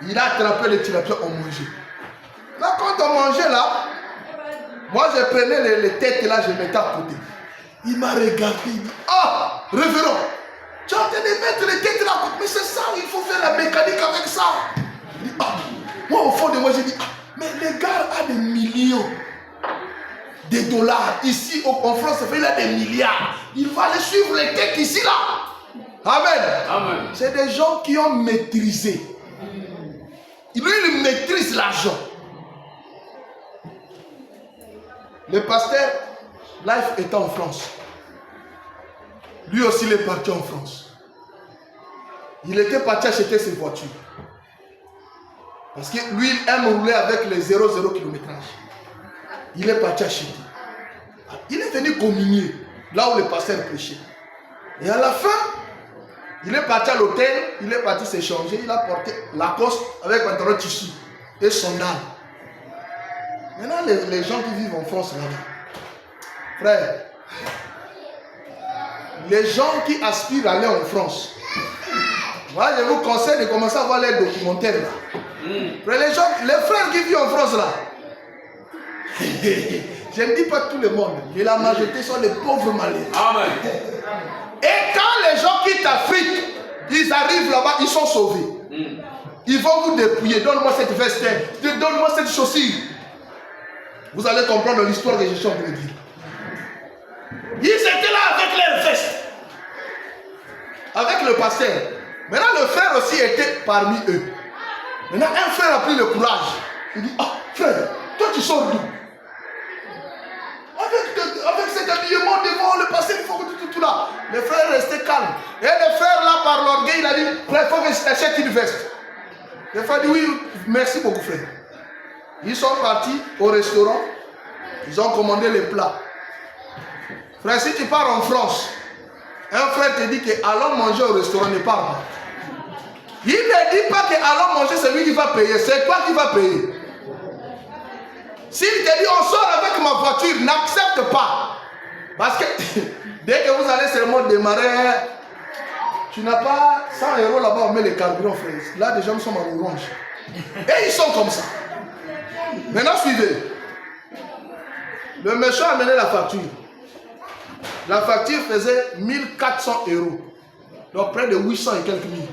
Il a attrapé les tilapias, on mangeait. Là, quand on mangeait là, moi je prenais les têtes là, je mettais à côté. Il m'a regardé, il dit, ah, révérend, tu es en train de mettre les têtes là, mais c'est ça, il faut faire la mécanique avec ça. Il dit, ah, moi au fond de moi, j'ai dit, ah, mais le gars a des millions de dollars. Ici, en France, il a des milliards. Il va aller suivre les têtes ici là. Amen. Amen. C'est des gens qui ont maîtrisé. Lui, il maîtrise l'argent. Le pasteur, Life est en France. Lui aussi, il est parti en France. Il était parti acheter ses voitures. Parce que lui, il aime rouler avec les 0,0 kilométrage. Il est parti acheter. Il est venu communier là où le pasteur prêchait. Et à la fin, il est parti à l'hôtel, il est parti s'échanger, il a porté Lacoste avec un pantalon tissu et sandales. Maintenant, les gens qui vivent en France là-bas, frère, les gens qui aspirent à aller en France, moi je vous conseille de commencer à voir les documentaires là. Les frères qui vivent en France là, je ne dis pas tout le monde, mais la majorité sont les pauvres malais. Amen. Et quand les gens quittent l'Afrique, ils arrivent là-bas, ils sont sauvés. Ils vont vous dépouiller. Donne-moi cette veste. Donne-moi cette chaussure. Vous allez comprendre l'histoire que je suis en train de dire. Ils étaient là avec leurs vestes. Avec le pasteur. Maintenant, le frère aussi était parmi eux. Maintenant, un frère a pris le courage. Il dit, ah, frère, toi tu sors d'où? Avec cet habillement devant le pasteur, il faut que tout là. Le frère restait calme. Et le frère là, par l'orgueil, il a dit, frère, il faut que je t'achète une veste. Le frère dit, oui, merci beaucoup, frère. Ils sont partis au restaurant. Ils ont commandé les plats. Frère, si tu pars en France, un frère te dit que allons manger au restaurant, ne pars pas. Il ne dit pas que allons manger, c'est lui qui va payer, c'est toi qui vas payer. S'il te dit on sort avec ma voiture, n'accepte pas. Parce que dès que vous allez seulement démarrer, tu n'as pas 100 € là-bas, on met les carburants, frère. Là, déjà, nous sommes en orange. Et ils sont comme ça. Maintenant, suivez. Le méchant a amené la facture. La facture faisait 1400 €. Donc près de 800 et quelques mille.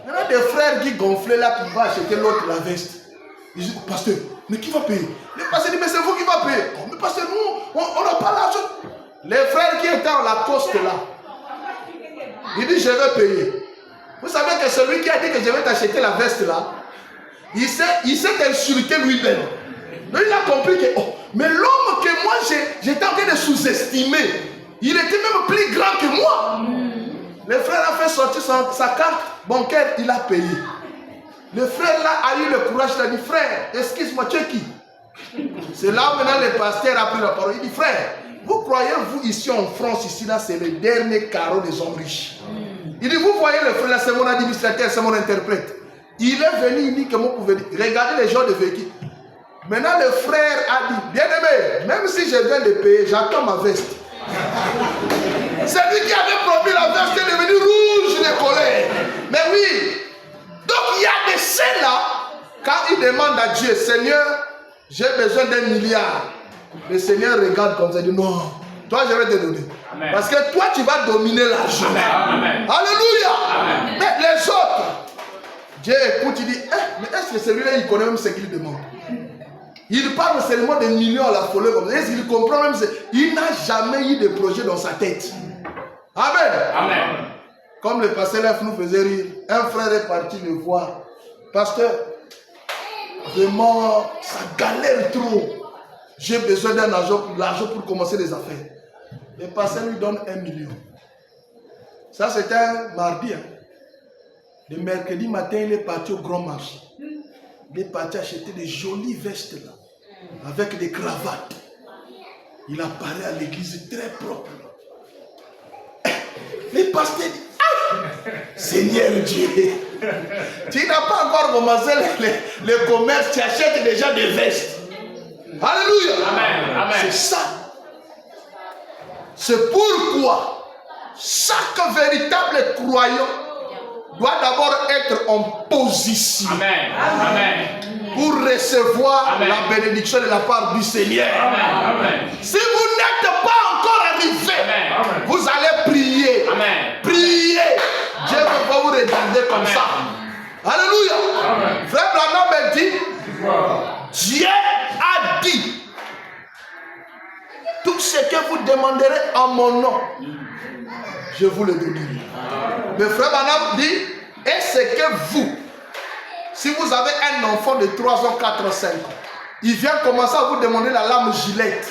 Il y a des frères qui gonflaient là, qui vont acheter l'autre la veste. Ils disent, pasteur, mais qui va payer? Le pasteur dit, mais c'est vous qui va payer. Oh, mais pasteur, nous, on n'a pas l'argent. Les frères qui étaient en Lacoste là, il dit, je vais payer. Vous savez que celui qui a dit que je vais t'acheter la veste là, il s'est insulté lui-même. Donc il a compris que, oh, mais l'homme que moi j'étais en train de sous-estimer, il était même plus grand que moi. Le frère a fait sortir sa carte bancaire, il a payé. Le frère là a eu le courage, il a dit, frère, excuse-moi, tu es qui? C'est là où maintenant le pasteur a pris la parole. Il dit, frère, vous croyez, vous ici en France, ici là, c'est le dernier carreau des hommes riches. Il dit, vous voyez le frère là, c'est mon administrateur, c'est mon interprète. Il est venu, il dit que moi pouvez dire, regardez les gens de véhicule. Maintenant le frère a dit, bien aimé, même si je viens de payer, j'attends ma veste. C'est lui qui avait promis la veste est devenue rouge de colère. Mais oui. Donc il y a des scènes là, quand il demande à Dieu, Seigneur, j'ai besoin d'1 milliard. Le Seigneur regarde comme ça, il dit non, toi je vais te donner. Amen. Parce que toi tu vas dominer l'argent. Alléluia. Amen. Mais les autres, Dieu écoute, il dit, mais est-ce que celui-là il connaît même ce qu'il demande? Il parle seulement des millions à la folie comme ça. Est-ce qu'il comprend même? Il n'a jamais eu de projet dans sa tête. Amen. Amen. Comme le pasteur F nous faisait rire, un frère est parti le voir. Pasteur, vraiment, ça galère trop. J'ai besoin d'un argent, l'argent pour commencer les affaires. Le pasteur lui donne 1 million. Ça, c'était un mardi. Hein. Le mercredi matin, il est parti au grand marché. Il est parti acheter des jolies vestes là, avec des cravates. Il apparaît à l'église très propre. Le pasteur dit, Seigneur Dieu, tu n'as pas encore commencé le commerce, tu achètes déjà des vestes. Alléluia. Amen. Amen. C'est ça. C'est pourquoi chaque véritable croyant doit d'abord être en position. Amen. Amen. Pour recevoir Amen. La bénédiction de la part du Seigneur. Amen. Amen. Si vous n'êtes pas encore arrivé, Amen. Vous allez prier. Amen. Prier. Dieu ne va pas vous regarder comme Amen. Ça. Alléluia. Amen. Frère Branham me dit, Dieu a dit, tout ce que vous demanderez en mon nom, je vous le donnerai. Le frère Branham dit, est-ce que vous, si vous avez un enfant de 3 ans, 4 ans, 5 ans, il vient commencer à vous demander la lame gilette,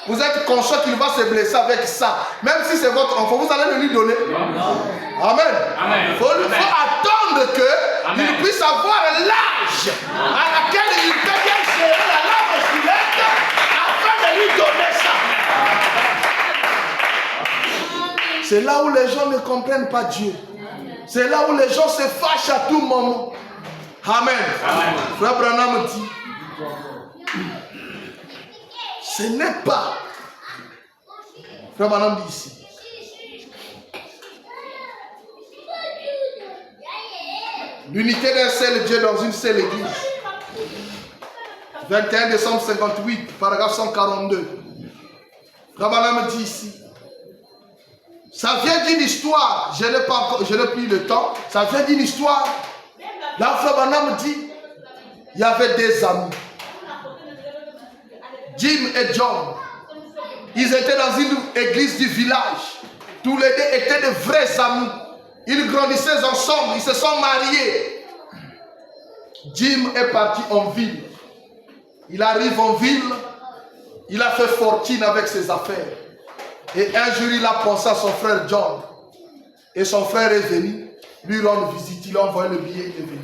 vous êtes conscient qu'il va se blesser avec ça, même si c'est votre enfant, vous allez le lui donner? Non. Amen. Il faut attendre qu'il puisse avoir l'âge à laquelle il peut bien serrer la lame gilette afin de lui donner ça. C'est là où les gens ne comprennent pas Dieu. C'est là où les gens se fâchent à tout moment. Amen. Amen. Frère Branham dit, ce n'est pas, Frère Branham dit ici, l'unité d'un seul Dieu dans une seule église. 21 décembre 58, paragraphe 142. Frère Branham dit ici, ça vient d'une histoire, je n'ai plus le temps, ça vient d'une histoire Là, Frère Branham dit, il y avait des amis. Jim et John, ils étaient dans une église du village. Tous les deux étaient de vrais amis. Ils grandissaient ensemble, ils se sont mariés. Jim est parti en ville. Il arrive en ville, il a fait fortune avec ses affaires. Et un jour, il a pensé à son frère John. Et son frère est venu lui rendre visite. Il a envoyé le billet, il est venu.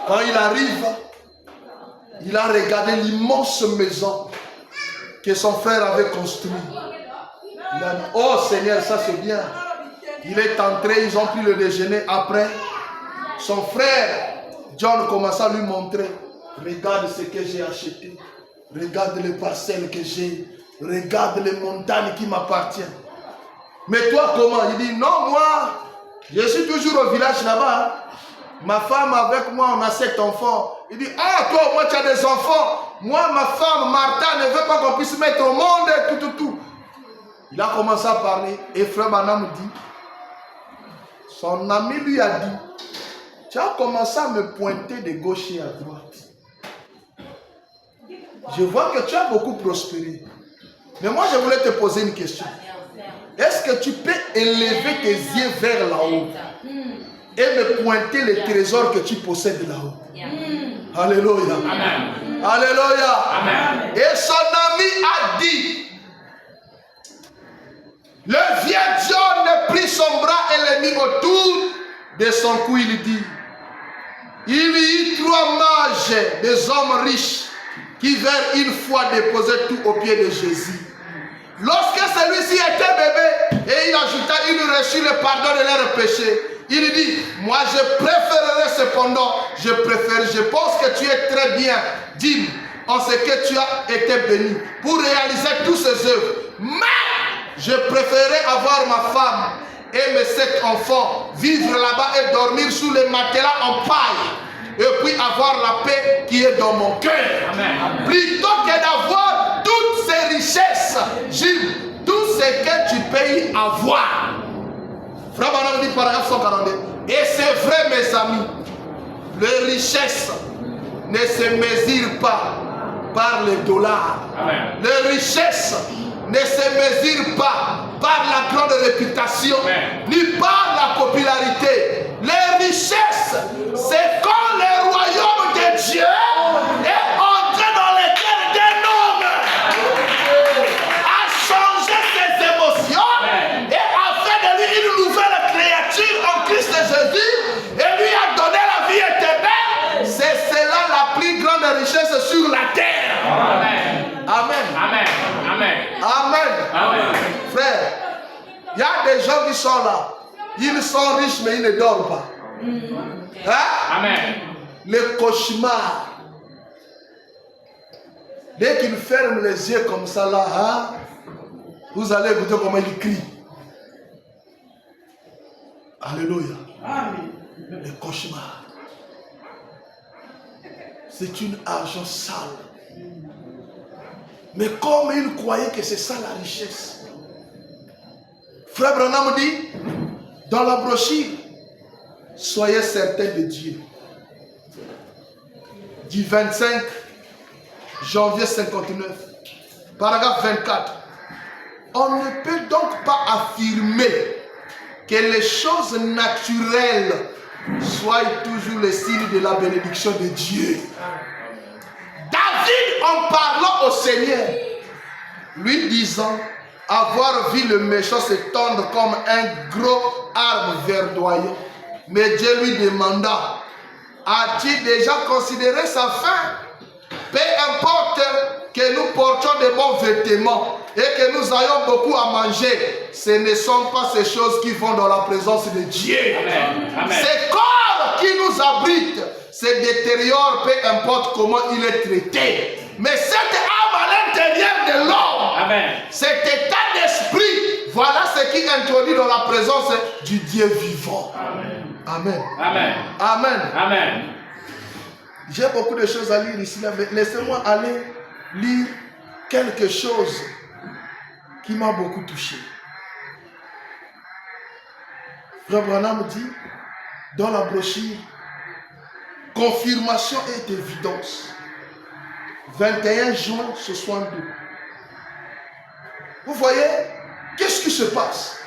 Quand il arrive, il a regardé l'immense maison que son frère avait construite. Il a dit, oh Seigneur, ça c'est bien. Il est entré, ils ont pris le déjeuner. Après, son frère John commença à lui montrer. Regarde ce que j'ai acheté. Regarde les parcelles que j'ai. Regarde les montagnes qui m'appartiennent. Mais toi comment? Il dit, non, moi, je suis toujours au village là-bas. Ma femme avec moi, on a 7 enfants. Il dit, ah, toi, moi, tu as des enfants. Moi, ma femme, Martha, ne veut pas qu'on puisse mettre au monde et tout. Il a commencé à parler. Et Frère Branham dit, son ami lui a dit, tu as commencé à me pointer de gauche et à droite. Je vois que tu as beaucoup prospéré. Mais moi, je voulais te poser une question. Est-ce que tu peux élever tes yeux vers là-haut et me pointer les trésors que tu possèdes là-haut? Alléluia. Amen. Alléluia. Amen. Et son ami a dit, le vieux John prit son bras et le mit autour de son cou. Il dit, il y eut 3 mages, des hommes riches, qui vinrent une fois déposer tout au pied de Jésus. Lorsque celui-ci était bébé, et il ajouta, il reçut le pardon de leurs péchés. Il dit, moi je préférerais cependant, je pense que tu es très bien, Jim, en ce que tu as été béni, pour réaliser tous ces œuvres. Mais je préférerais avoir ma femme et mes 7 enfants, vivre là-bas et dormir sous les matelas en paille, et puis avoir la paix qui est dans mon cœur. Amen. Plutôt que d'avoir toutes ces richesses, Jim, tout ce que tu peux y avoir. Frère Branham dit paragraphe 142. Et c'est vrai, mes amis, les richesses ne se mesurent pas par les dollars. Amen. Les richesses ne se mesurent pas par la grande réputation, amen, ni par la popularité. Les richesses, c'est quand le royaume de Dieu est entré dans les cœurs d'un homme, a changé ses émotions, amen, et a fait de lui une nouvelle créature en Christ Jésus et lui a donné la vie éternelle. C'est cela la plus grande richesse sur la terre. Amen. Amen. Amen. Amen. Amen. Amen. Frère, il y a des gens qui sont là. Ils sont riches mais ils ne dorment pas. Hein? Amen. Le cauchemar. Dès qu'ils ferment les yeux comme ça là, hein, vous allez écouter comment ils crient. Alléluia. Amen. Le cauchemar. C'est une argent sale. Mais comme ils croyaient que c'est ça la richesse. Frère Branham dit, dans la brochure, soyez certains de Dieu. Du 25 janvier 59, paragraphe 24. On ne peut donc pas affirmer que les choses naturelles soient toujours le signe de la bénédiction de Dieu. David, en parlant au Seigneur, lui disant avoir vu le méchant se tendre comme un gros arbre verdoyant. Mais Dieu lui demanda, as-tu déjà considéré sa fin? Peu importe que nous portions de bons vêtements et que nous ayons beaucoup à manger, ce ne sont pas ces choses qui vont dans la présence de Dieu. Amen. Amen. Ces corps qui nous abritent se détériorent, peu importe comment il est traité. Mais cette âme à l'intérieur de l'homme, cet état d'esprit, voilà ce qui introduit dans la présence du Dieu vivant. Amen. Amen. Amen. Amen. Amen. J'ai beaucoup de choses à lire ici, mais laissez-moi aller lire quelque chose qui m'a beaucoup touché. Frère Branham dit, dans la brochure, confirmation et évidence. 21 juin 62. Vous voyez, qu'est-ce qui se passe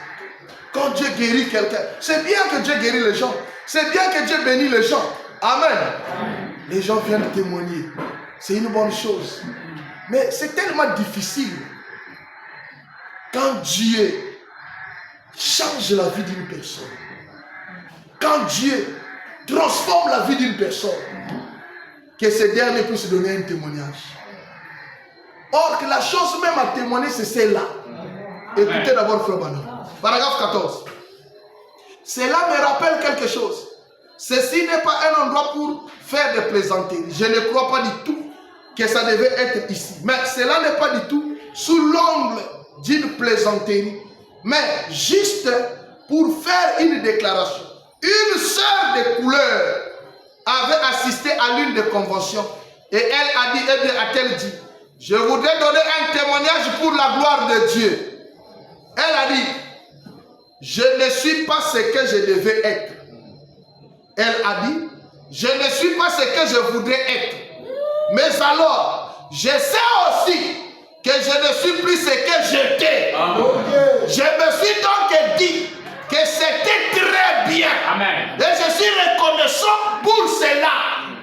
quand Dieu guérit quelqu'un? C'est bien que Dieu guérit les gens. C'est bien que Dieu bénit les gens. Amen. Les gens viennent témoigner. C'est une bonne chose. Mais c'est tellement difficile quand Dieu change la vie d'une personne. Quand Dieu transforme la vie d'une personne, que ce dernier puisse donner un témoignage. Or, que la chose même à témoigner, c'est celle-là. Écoutez d'abord Frère Branham. Paragraphe 14. Cela me rappelle quelque chose. Ceci n'est pas un endroit pour faire des plaisanteries. Je ne crois pas du tout que ça devait être ici. Mais cela n'est pas du tout sous l'angle d'une plaisanterie, mais juste pour faire une déclaration. Une sœur de couleur avait assisté à l'une des conventions et elle a dit, a-t-elle dit, je voudrais donner un témoignage pour la gloire de Dieu. Elle a dit, je ne suis pas ce que je devais être. Elle a dit, je ne suis pas ce que je voudrais être. Mais alors, je sais aussi que je ne suis plus ce que j'étais. Je me suis donc dit que c'était très bien. Amen. Et je suis reconnaissant pour cela.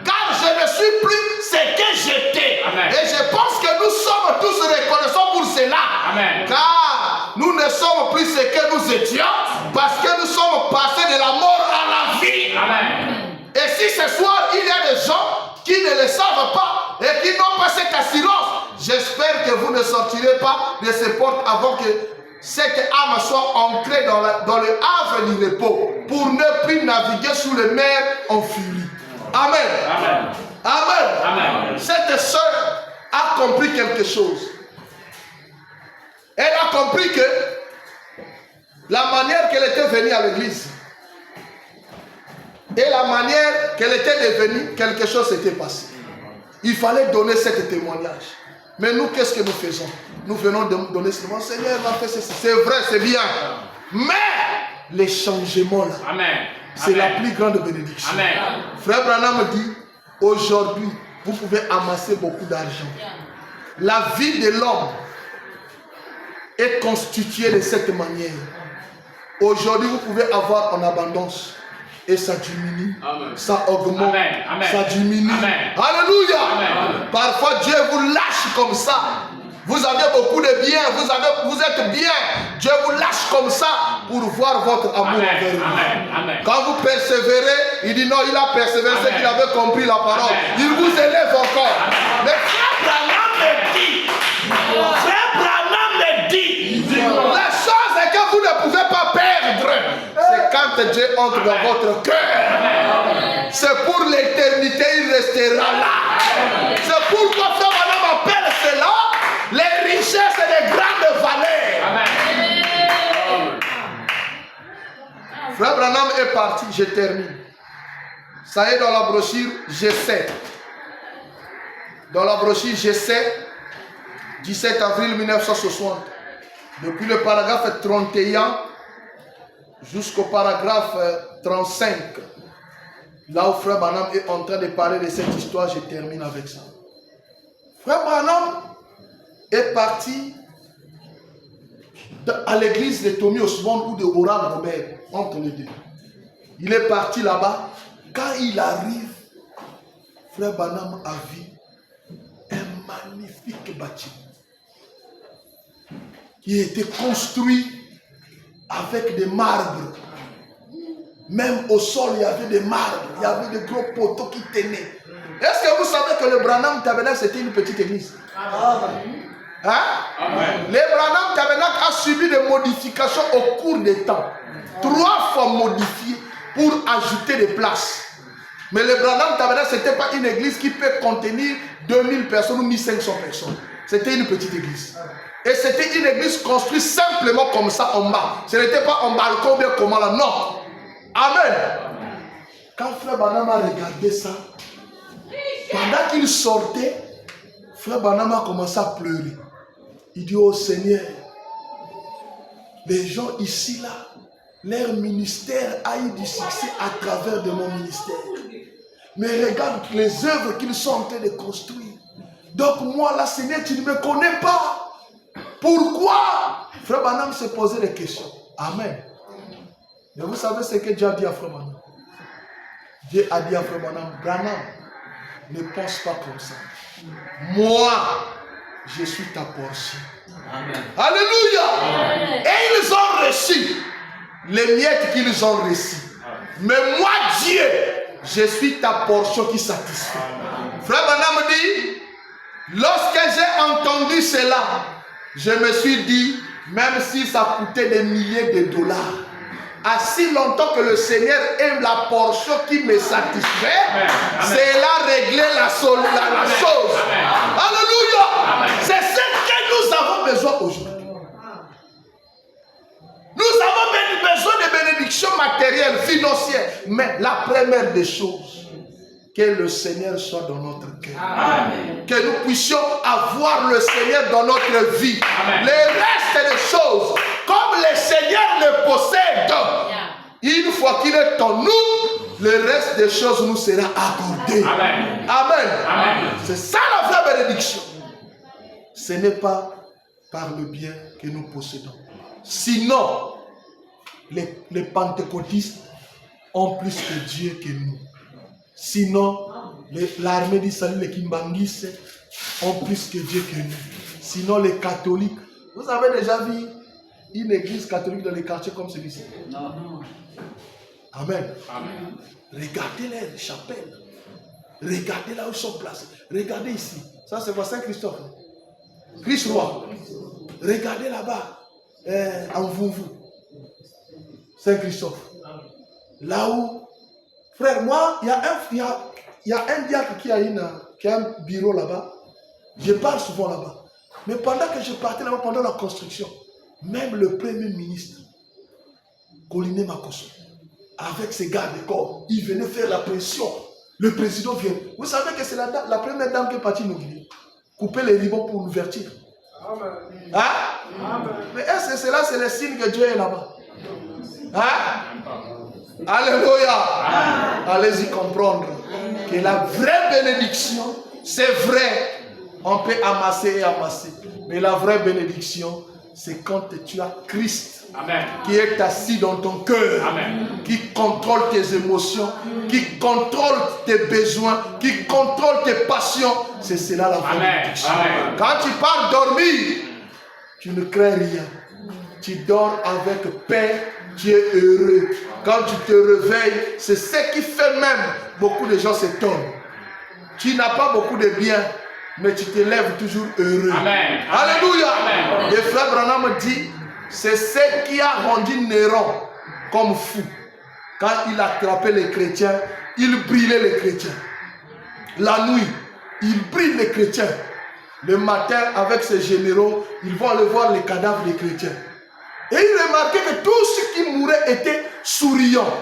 Car je ne suis plus ce que j'étais. Et je pense que nous sommes tous reconnaissants pour cela. Amen. Car nous ne sommes plus ce que nous étions. Parce que nous sommes passés de la mort à la vie. Amen. Et si ce soir il y a des gens qui ne le savent pas et qui n'ont pas cette assurance, j'espère que vous ne sortirez pas de ces portes avant que cette âme soit ancrée dans le havre du repos pour ne plus naviguer sous les mers en furie. Amen. Amen. Amen. Amen. Cette sœur a compris quelque chose. Elle a compris que la manière qu'elle était venue à l'église et la manière qu'elle était devenue, quelque chose s'était passé. Il fallait donner ce témoignage. Mais nous, qu'est-ce que nous faisons? Nous venons de donner ce témoignage. Seigneur, va faire ceci. C'est vrai, c'est bien. Mais les changements là, c'est la plus grande bénédiction. Amen. Frère Branham dit, aujourd'hui, vous pouvez amasser beaucoup d'argent. La vie de l'homme est constituée de cette manière. Aujourd'hui, vous pouvez avoir en abondance. Et ça diminue, amen. Ça augmente, amen. Ça diminue. Amen. Alléluia. Amen. Parfois Dieu vous lâche comme ça. Vous avez beaucoup de biens, vous êtes bien. Dieu vous lâche comme ça pour voir votre amour envers lui. Quand vous persévérez, il dit non, il a persévéré, c'est qu'il avait compris la parole. Amen. Il vous élève encore. Amen. Mais Frère Branham me dit, la chose est que vous ne pouvez pas perdre. C'est quand Dieu entre dans votre cœur. C'est pour l'éternité, il restera là. C'est pourquoi Frère Branham appelle cela les richesses et les grandes valeurs. Amen. Frère Branham est parti, je termine. Ça est dans la brochure G7. Dans la brochure G7, 17 avril 1960. Depuis le paragraphe 31 jusqu'au paragraphe 35. Là où Frère Branham est en train de parler de cette histoire, je termine avec ça. Frère Branham est parti à l'église de Tommy Osmond ou de Oran Robert, entre les deux. Il est parti là-bas. Quand il arrive, Frère Branham a vu un magnifique bâtiment qui a été construit avec des marbres. Même au sol, il y avait des marbres, il y avait des gros poteaux qui tenaient. Est-ce que vous savez que le Branham Tabernacle, c'était une petite église? Hein? Le Branham Tabernacle a subi des modifications au cours des temps. 3 fois modifié pour ajouter des places. Mais le Branham Tabernacle, ce n'était pas une église qui peut contenir 2000 personnes ou 1500 personnes. C'était une petite église. Et c'était une église construite simplement comme ça en bas. Ce n'était pas en balcon bien comment là, non. Amen. Quand Frère Branham a regardé ça, pendant qu'il sortait, Frère Branham a commencé à pleurer. Il dit, oh Seigneur, les gens ici là, leur ministère a eu du succès à travers de mon ministère. Mais regarde les œuvres qu'ils sont en train de construire. Donc moi là, Seigneur, tu ne me connais pas. Pourquoi? Frère Branham s'est posé des questions. Amen. Mais vous savez ce que Dieu a dit à Frère Branham? Dieu a dit à Frère Branham, ne pense pas comme ça. Moi, je suis ta portion. Amen. Alléluia. Amen. Et ils ont reçu les miettes qu'ils ont reçues. Mais moi, Dieu, je suis ta portion qui satisfait. Amen. Frère Branham dit, lorsque j'ai entendu cela, je me suis dit, même si ça coûtait des milliers de dollars, assez longtemps que le Seigneur aime la portion qui me satisfait, c'est là régler la chose. Amen. Alléluia. C'est ce que nous avons besoin aujourd'hui. Nous avons besoin de bénédictions matérielles, financières, mais la première des choses, que le Seigneur soit dans notre cœur. Amen. Que nous puissions avoir le Seigneur dans notre vie. Amen. Le reste des choses, comme le Seigneur le possède, une fois qu'il est en nous, le reste des choses nous sera accordé. Amen. Amen. Amen. C'est ça la vraie bénédiction. Ce n'est pas par le bien que nous possédons. Sinon, les pentecôtistes ont plus que Dieu que nous. Sinon, l'armée du salut, les Kimbanguis, ont plus que Dieu que nous. Sinon, les catholiques, vous avez déjà vu une église catholique dans les quartiers comme celui-ci? Non. Amen. Amen. Regardez les chapelles. Regardez là où ils sont placés. Regardez ici. Ça, c'est pour Saint-Christophe. Christ-Roi. Regardez là-bas. En Vouvou. Saint-Christophe. Là où... Frère, moi, il y a un diacre qui a un bureau là-bas. Je parle souvent là-bas. Mais pendant que je partais là-bas, pendant la construction, même le premier ministre, Coliné Makosso, avec ses gardes de corps, il venait faire la pression. Le président vient. Vous savez que c'est la première dame qui est partie nous guider. Couper les ribbons pour nous vertir. Amen. Hein? Amen. Mais est-ce que cela, c'est le signe que Dieu est là-bas? Hein? Alléluia. Allez-y comprendre que la vraie bénédiction, c'est vrai. On peut amasser et amasser. Mais la vraie bénédiction, c'est quand tu as Christ. Amen. Qui est assis dans ton cœur. Amen. Qui contrôle tes émotions, qui contrôle tes besoins, qui contrôle tes passions. C'est cela la vraie bénédiction. Amen. Quand tu pars dormir, tu ne crains rien. Tu dors avec paix, tu es heureux. Quand tu te réveilles, c'est ce qui fait même beaucoup de gens s'étonnent. Tu n'as pas beaucoup de biens, mais tu te lèves toujours heureux. Amen. Alléluia. Amen. Le frère Branham dit, c'est ce qui a rendu Néron comme fou. Quand il attrapait les chrétiens, il brûlait les chrétiens. La nuit, il brûle les chrétiens. Le matin, avec ses généraux, ils vont aller voir les cadavres des chrétiens. Et il remarquait que tous ceux qui mouraient étaient souriants.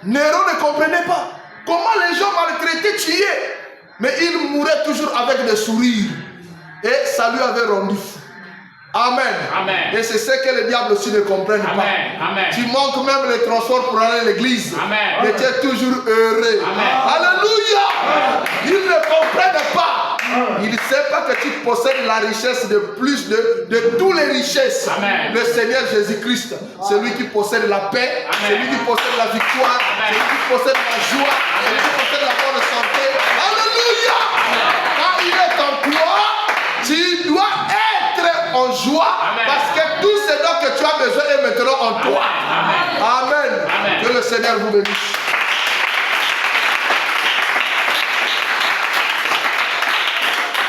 Néron ne comprenait pas comment les gens maltraités tuaient. Mais il mourait toujours avec des sourires. Et ça lui avait rendu fou. Amen. Amen. Et c'est ce que le diable aussi ne comprenne pas. Amen. Tu manques même les transports pour aller à l'église. Mais tu es toujours heureux. Amen. Alléluia. Ils ne comprennent pas. Ils ne savent pas que tu possèdes la richesse de plus de toutes les richesses. Amen. Le Seigneur Jésus-Christ, c'est lui qui possède la paix, c'est lui qui possède la victoire, c'est lui qui possède la joie, c'est lui qui possède la bonne santé. Alléluia. Quand il est en toi, tu dois être en joie. Amen. Parce que tout ce dont que tu as besoin est maintenant en toi. Amen. Amen. Que le Seigneur vous bénisse.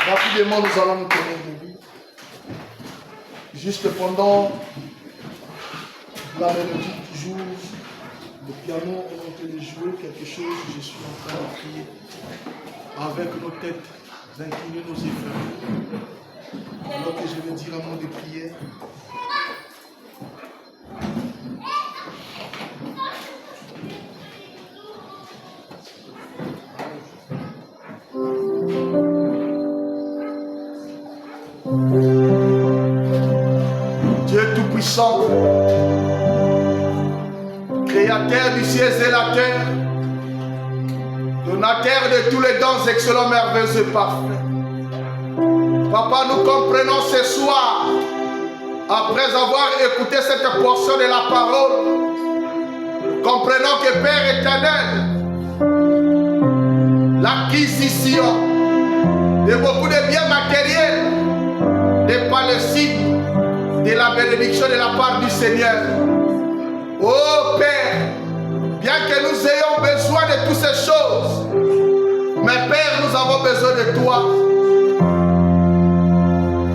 Rapidement, nous allons nous tenir debout. Juste pendant la mélodie du jour, le piano est en train de jouer quelque chose. Je suis en train de prier avec nos têtes inclinées, nos effets. Alors que je vais dire un mot de prière. Dieu Tout-Puissant, Créateur du ciel et la terre, donateur de tous les dons excellents, merveilleux et parfaits. Papa, nous comprenons ce soir, après avoir écouté cette portion de la parole, nous comprenons que Père éternel, l'acquisition de beaucoup de biens matériels n'est pas le signe de la bénédiction de la part du Seigneur. Oh Père, bien que nous ayons besoin de toutes ces choses, mais Père, nous avons besoin de toi.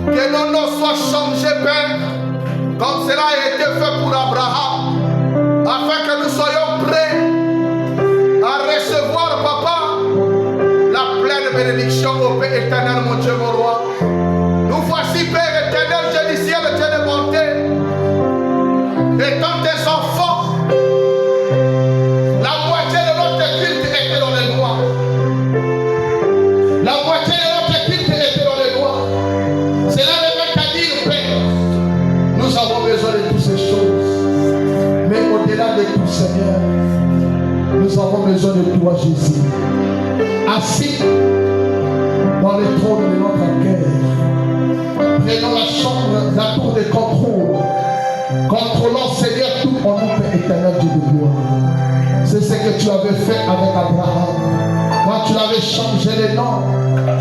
Que nos noms soient changés, Père, comme cela a été fait pour Abraham, afin que nous soyons prêts à recevoir, Papa, la pleine bénédiction au Père éternel, mon Dieu, mon roi. Nous voici, Père éternel, Dieu du ciel, Dieu de bonté, étant tes enfants. La moitié de notre culte était dans les lois. La moitié de notre culte était dans les lois. Cela ne veut qu'à dire, Père, nous avons besoin de toutes ces choses. Mais au-delà de tout, Seigneur, nous avons besoin de toi, Jésus. Assis dans le trône de notre cœur, prenons la chambre, la tour de contrôle, contrôlons, Seigneur, tout en nous, Père éternel, Dieu de gloire. C'est ce que tu avais fait avec Abraham. Quand tu l'avais changé les noms,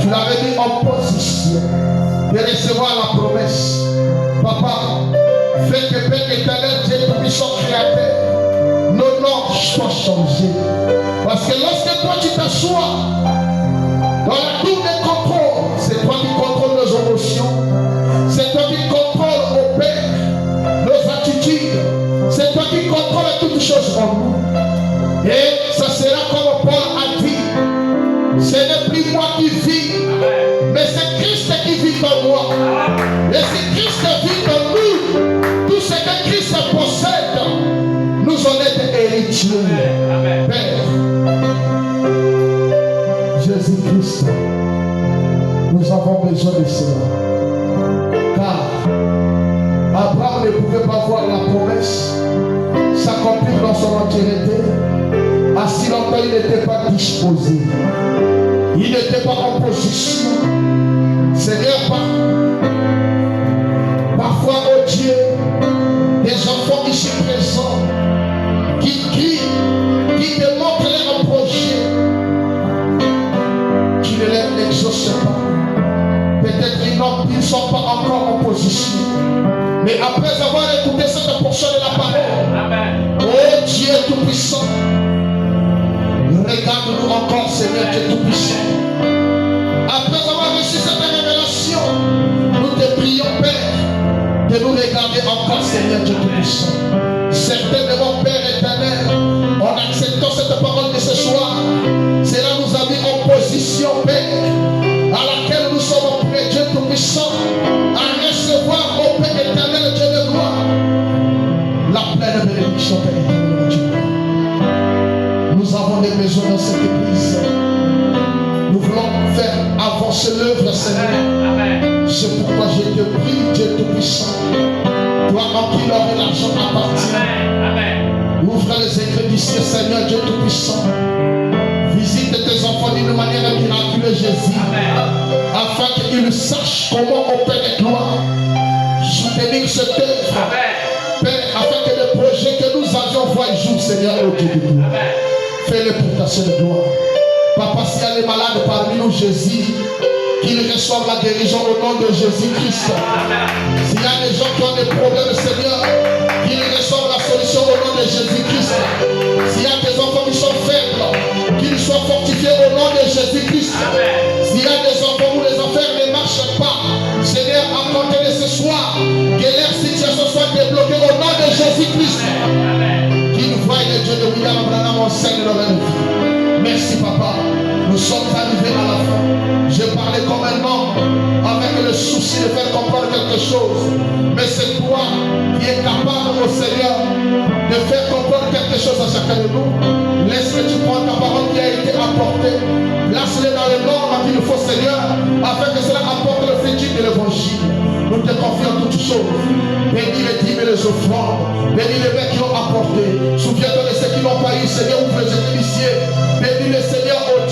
tu l'avais mis en position de recevoir la promesse. Papa, fais que Père éternel, Dieu tout-puissant créateur, nos noms soient changés. Parce que lorsque toi tu t'assois dans la tour de contrôle, c'est toi qui contrôles nos émotions, c'est toi qui contrôles, au Père, nos attitudes, c'est toi qui contrôles toutes choses en nous. Et ça sera comme Paul a dit, ce n'est plus moi qui vis, mais c'est Christ qui vit en moi. Et si Christ vit en nous, tout ce que Christ possède, nous en êtes héritiers. Père, Jésus-Christ, nous avons besoin de cela. Car Abraham ne pouvait pas voir la promesse s'accomplir dans son entièreté. Ainsi longtemps il n'était pas disposé. Il n'était pas en position. Seigneur, parfois, oh Dieu, des enfants ici présents qui démontrent leur projet, tu ne les exauces pas. Peut-être qu'ils ne sont pas encore en position. Mais après avoir écouté cette portion de la parole, oh Dieu Tout-Puissant, regarde-nous encore, Seigneur Dieu Tout-Puissant. Après avoir reçu cette révélation, nous te prions, Père, de nous regarder encore, Seigneur Dieu Tout-Puissant. Certainement, Père éternel, en acceptant cette parole de ce soir, cela nous a mis en position, Père, à laquelle nous sommes prêts, Dieu Tout-Puissant, à recevoir, au Père éternel, Dieu de gloire, la pleine bénédiction, Père éternel, Dieu. Nous avons des besoins dans cette église. Nous voulons faire avancer l'œuvre, Seigneur. C'est pourquoi je te prie, Dieu Tout-Puissant. Toi en qui l'or et l'argent appartient. Ouvre les écrits du ciel, Seigneur Dieu Tout-Puissant. Visite tes enfants d'une manière miraculeuse, Jésus. Afin qu'ils sachent comment on peut les gloires. Soutenir cette œuvre. Père, afin que le projet que nous avions voit jour, Seigneur, au Dieu de gloire. Fais-le pour ta seule gloire. Papa, s'il y a des malades parmi nous, Jésus, qu'ils reçoivent la guérison au nom de Jésus-Christ. S'il y a des gens qui ont des problèmes, Seigneur, qu'ils reçoivent la solution au nom de Jésus-Christ. S'il y a des enfants qui sont faibles, qu'ils soient fortifiés au nom de Jésus-Christ. S'il y a des enfants où les affaires ne marchent pas, Seigneur, accorde-les ce soir que leur situation soit débloquée au nom de Jésus-Christ. Qu'ils voient le Dieu de William Abraham en scène de leur vie. Merci, Papa. Nous sommes arrivés à la fin. Je parlais comme un homme avec le souci de faire comprendre quelque chose. Mais c'est toi qui es capable, au Seigneur, de faire comprendre quelque chose à chacun de nous. Laisse que tu prends ta parole qui a été apportée. Place-le dans les normes qu'il faut, Seigneur, afin que cela apporte le fruit de l'évangile. Nous te confions toutes choses. Bénis les dîmes et les offrandes. Bénis les mains qui ont apporté. Souviens-toi de ceux qui n'ont pas eu, Seigneur, ouvre les églises. Bénis le Seigneur, oh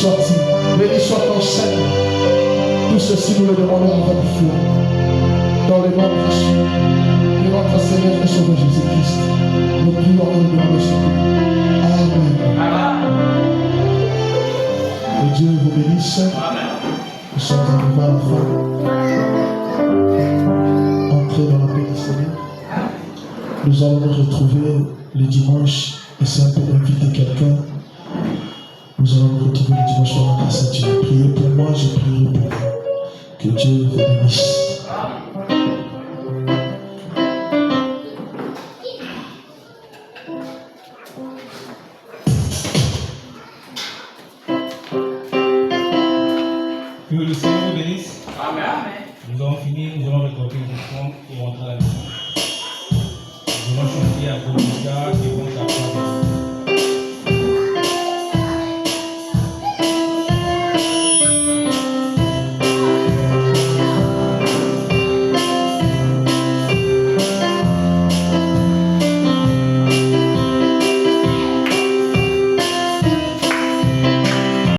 sorti. Béni soit ton Seigneur. Tout ceci, nous le demandons avec foi. Dans le nom précieux de notre Seigneur et Sauveur Jésus-Christ, nous prions et nous demandons secours. Amen. Que Dieu vous bénisse. Nous sommes arrivés à la fin. Entrez dans la paix du Seigneur. Nous allons nous retrouver le dimanche. Et si on peut inviter quelqu'un, nous allons nous retrouver le dimanche soir en grâce à Dieu. Priez pour moi, je prierai pour vous. Que Dieu vous bénisse. Que le Seigneur vous bénisse. Amen. Nous avons fini, nous allons récolter le fond et rentrer à la maison. Nous allons chanter à Golgotha.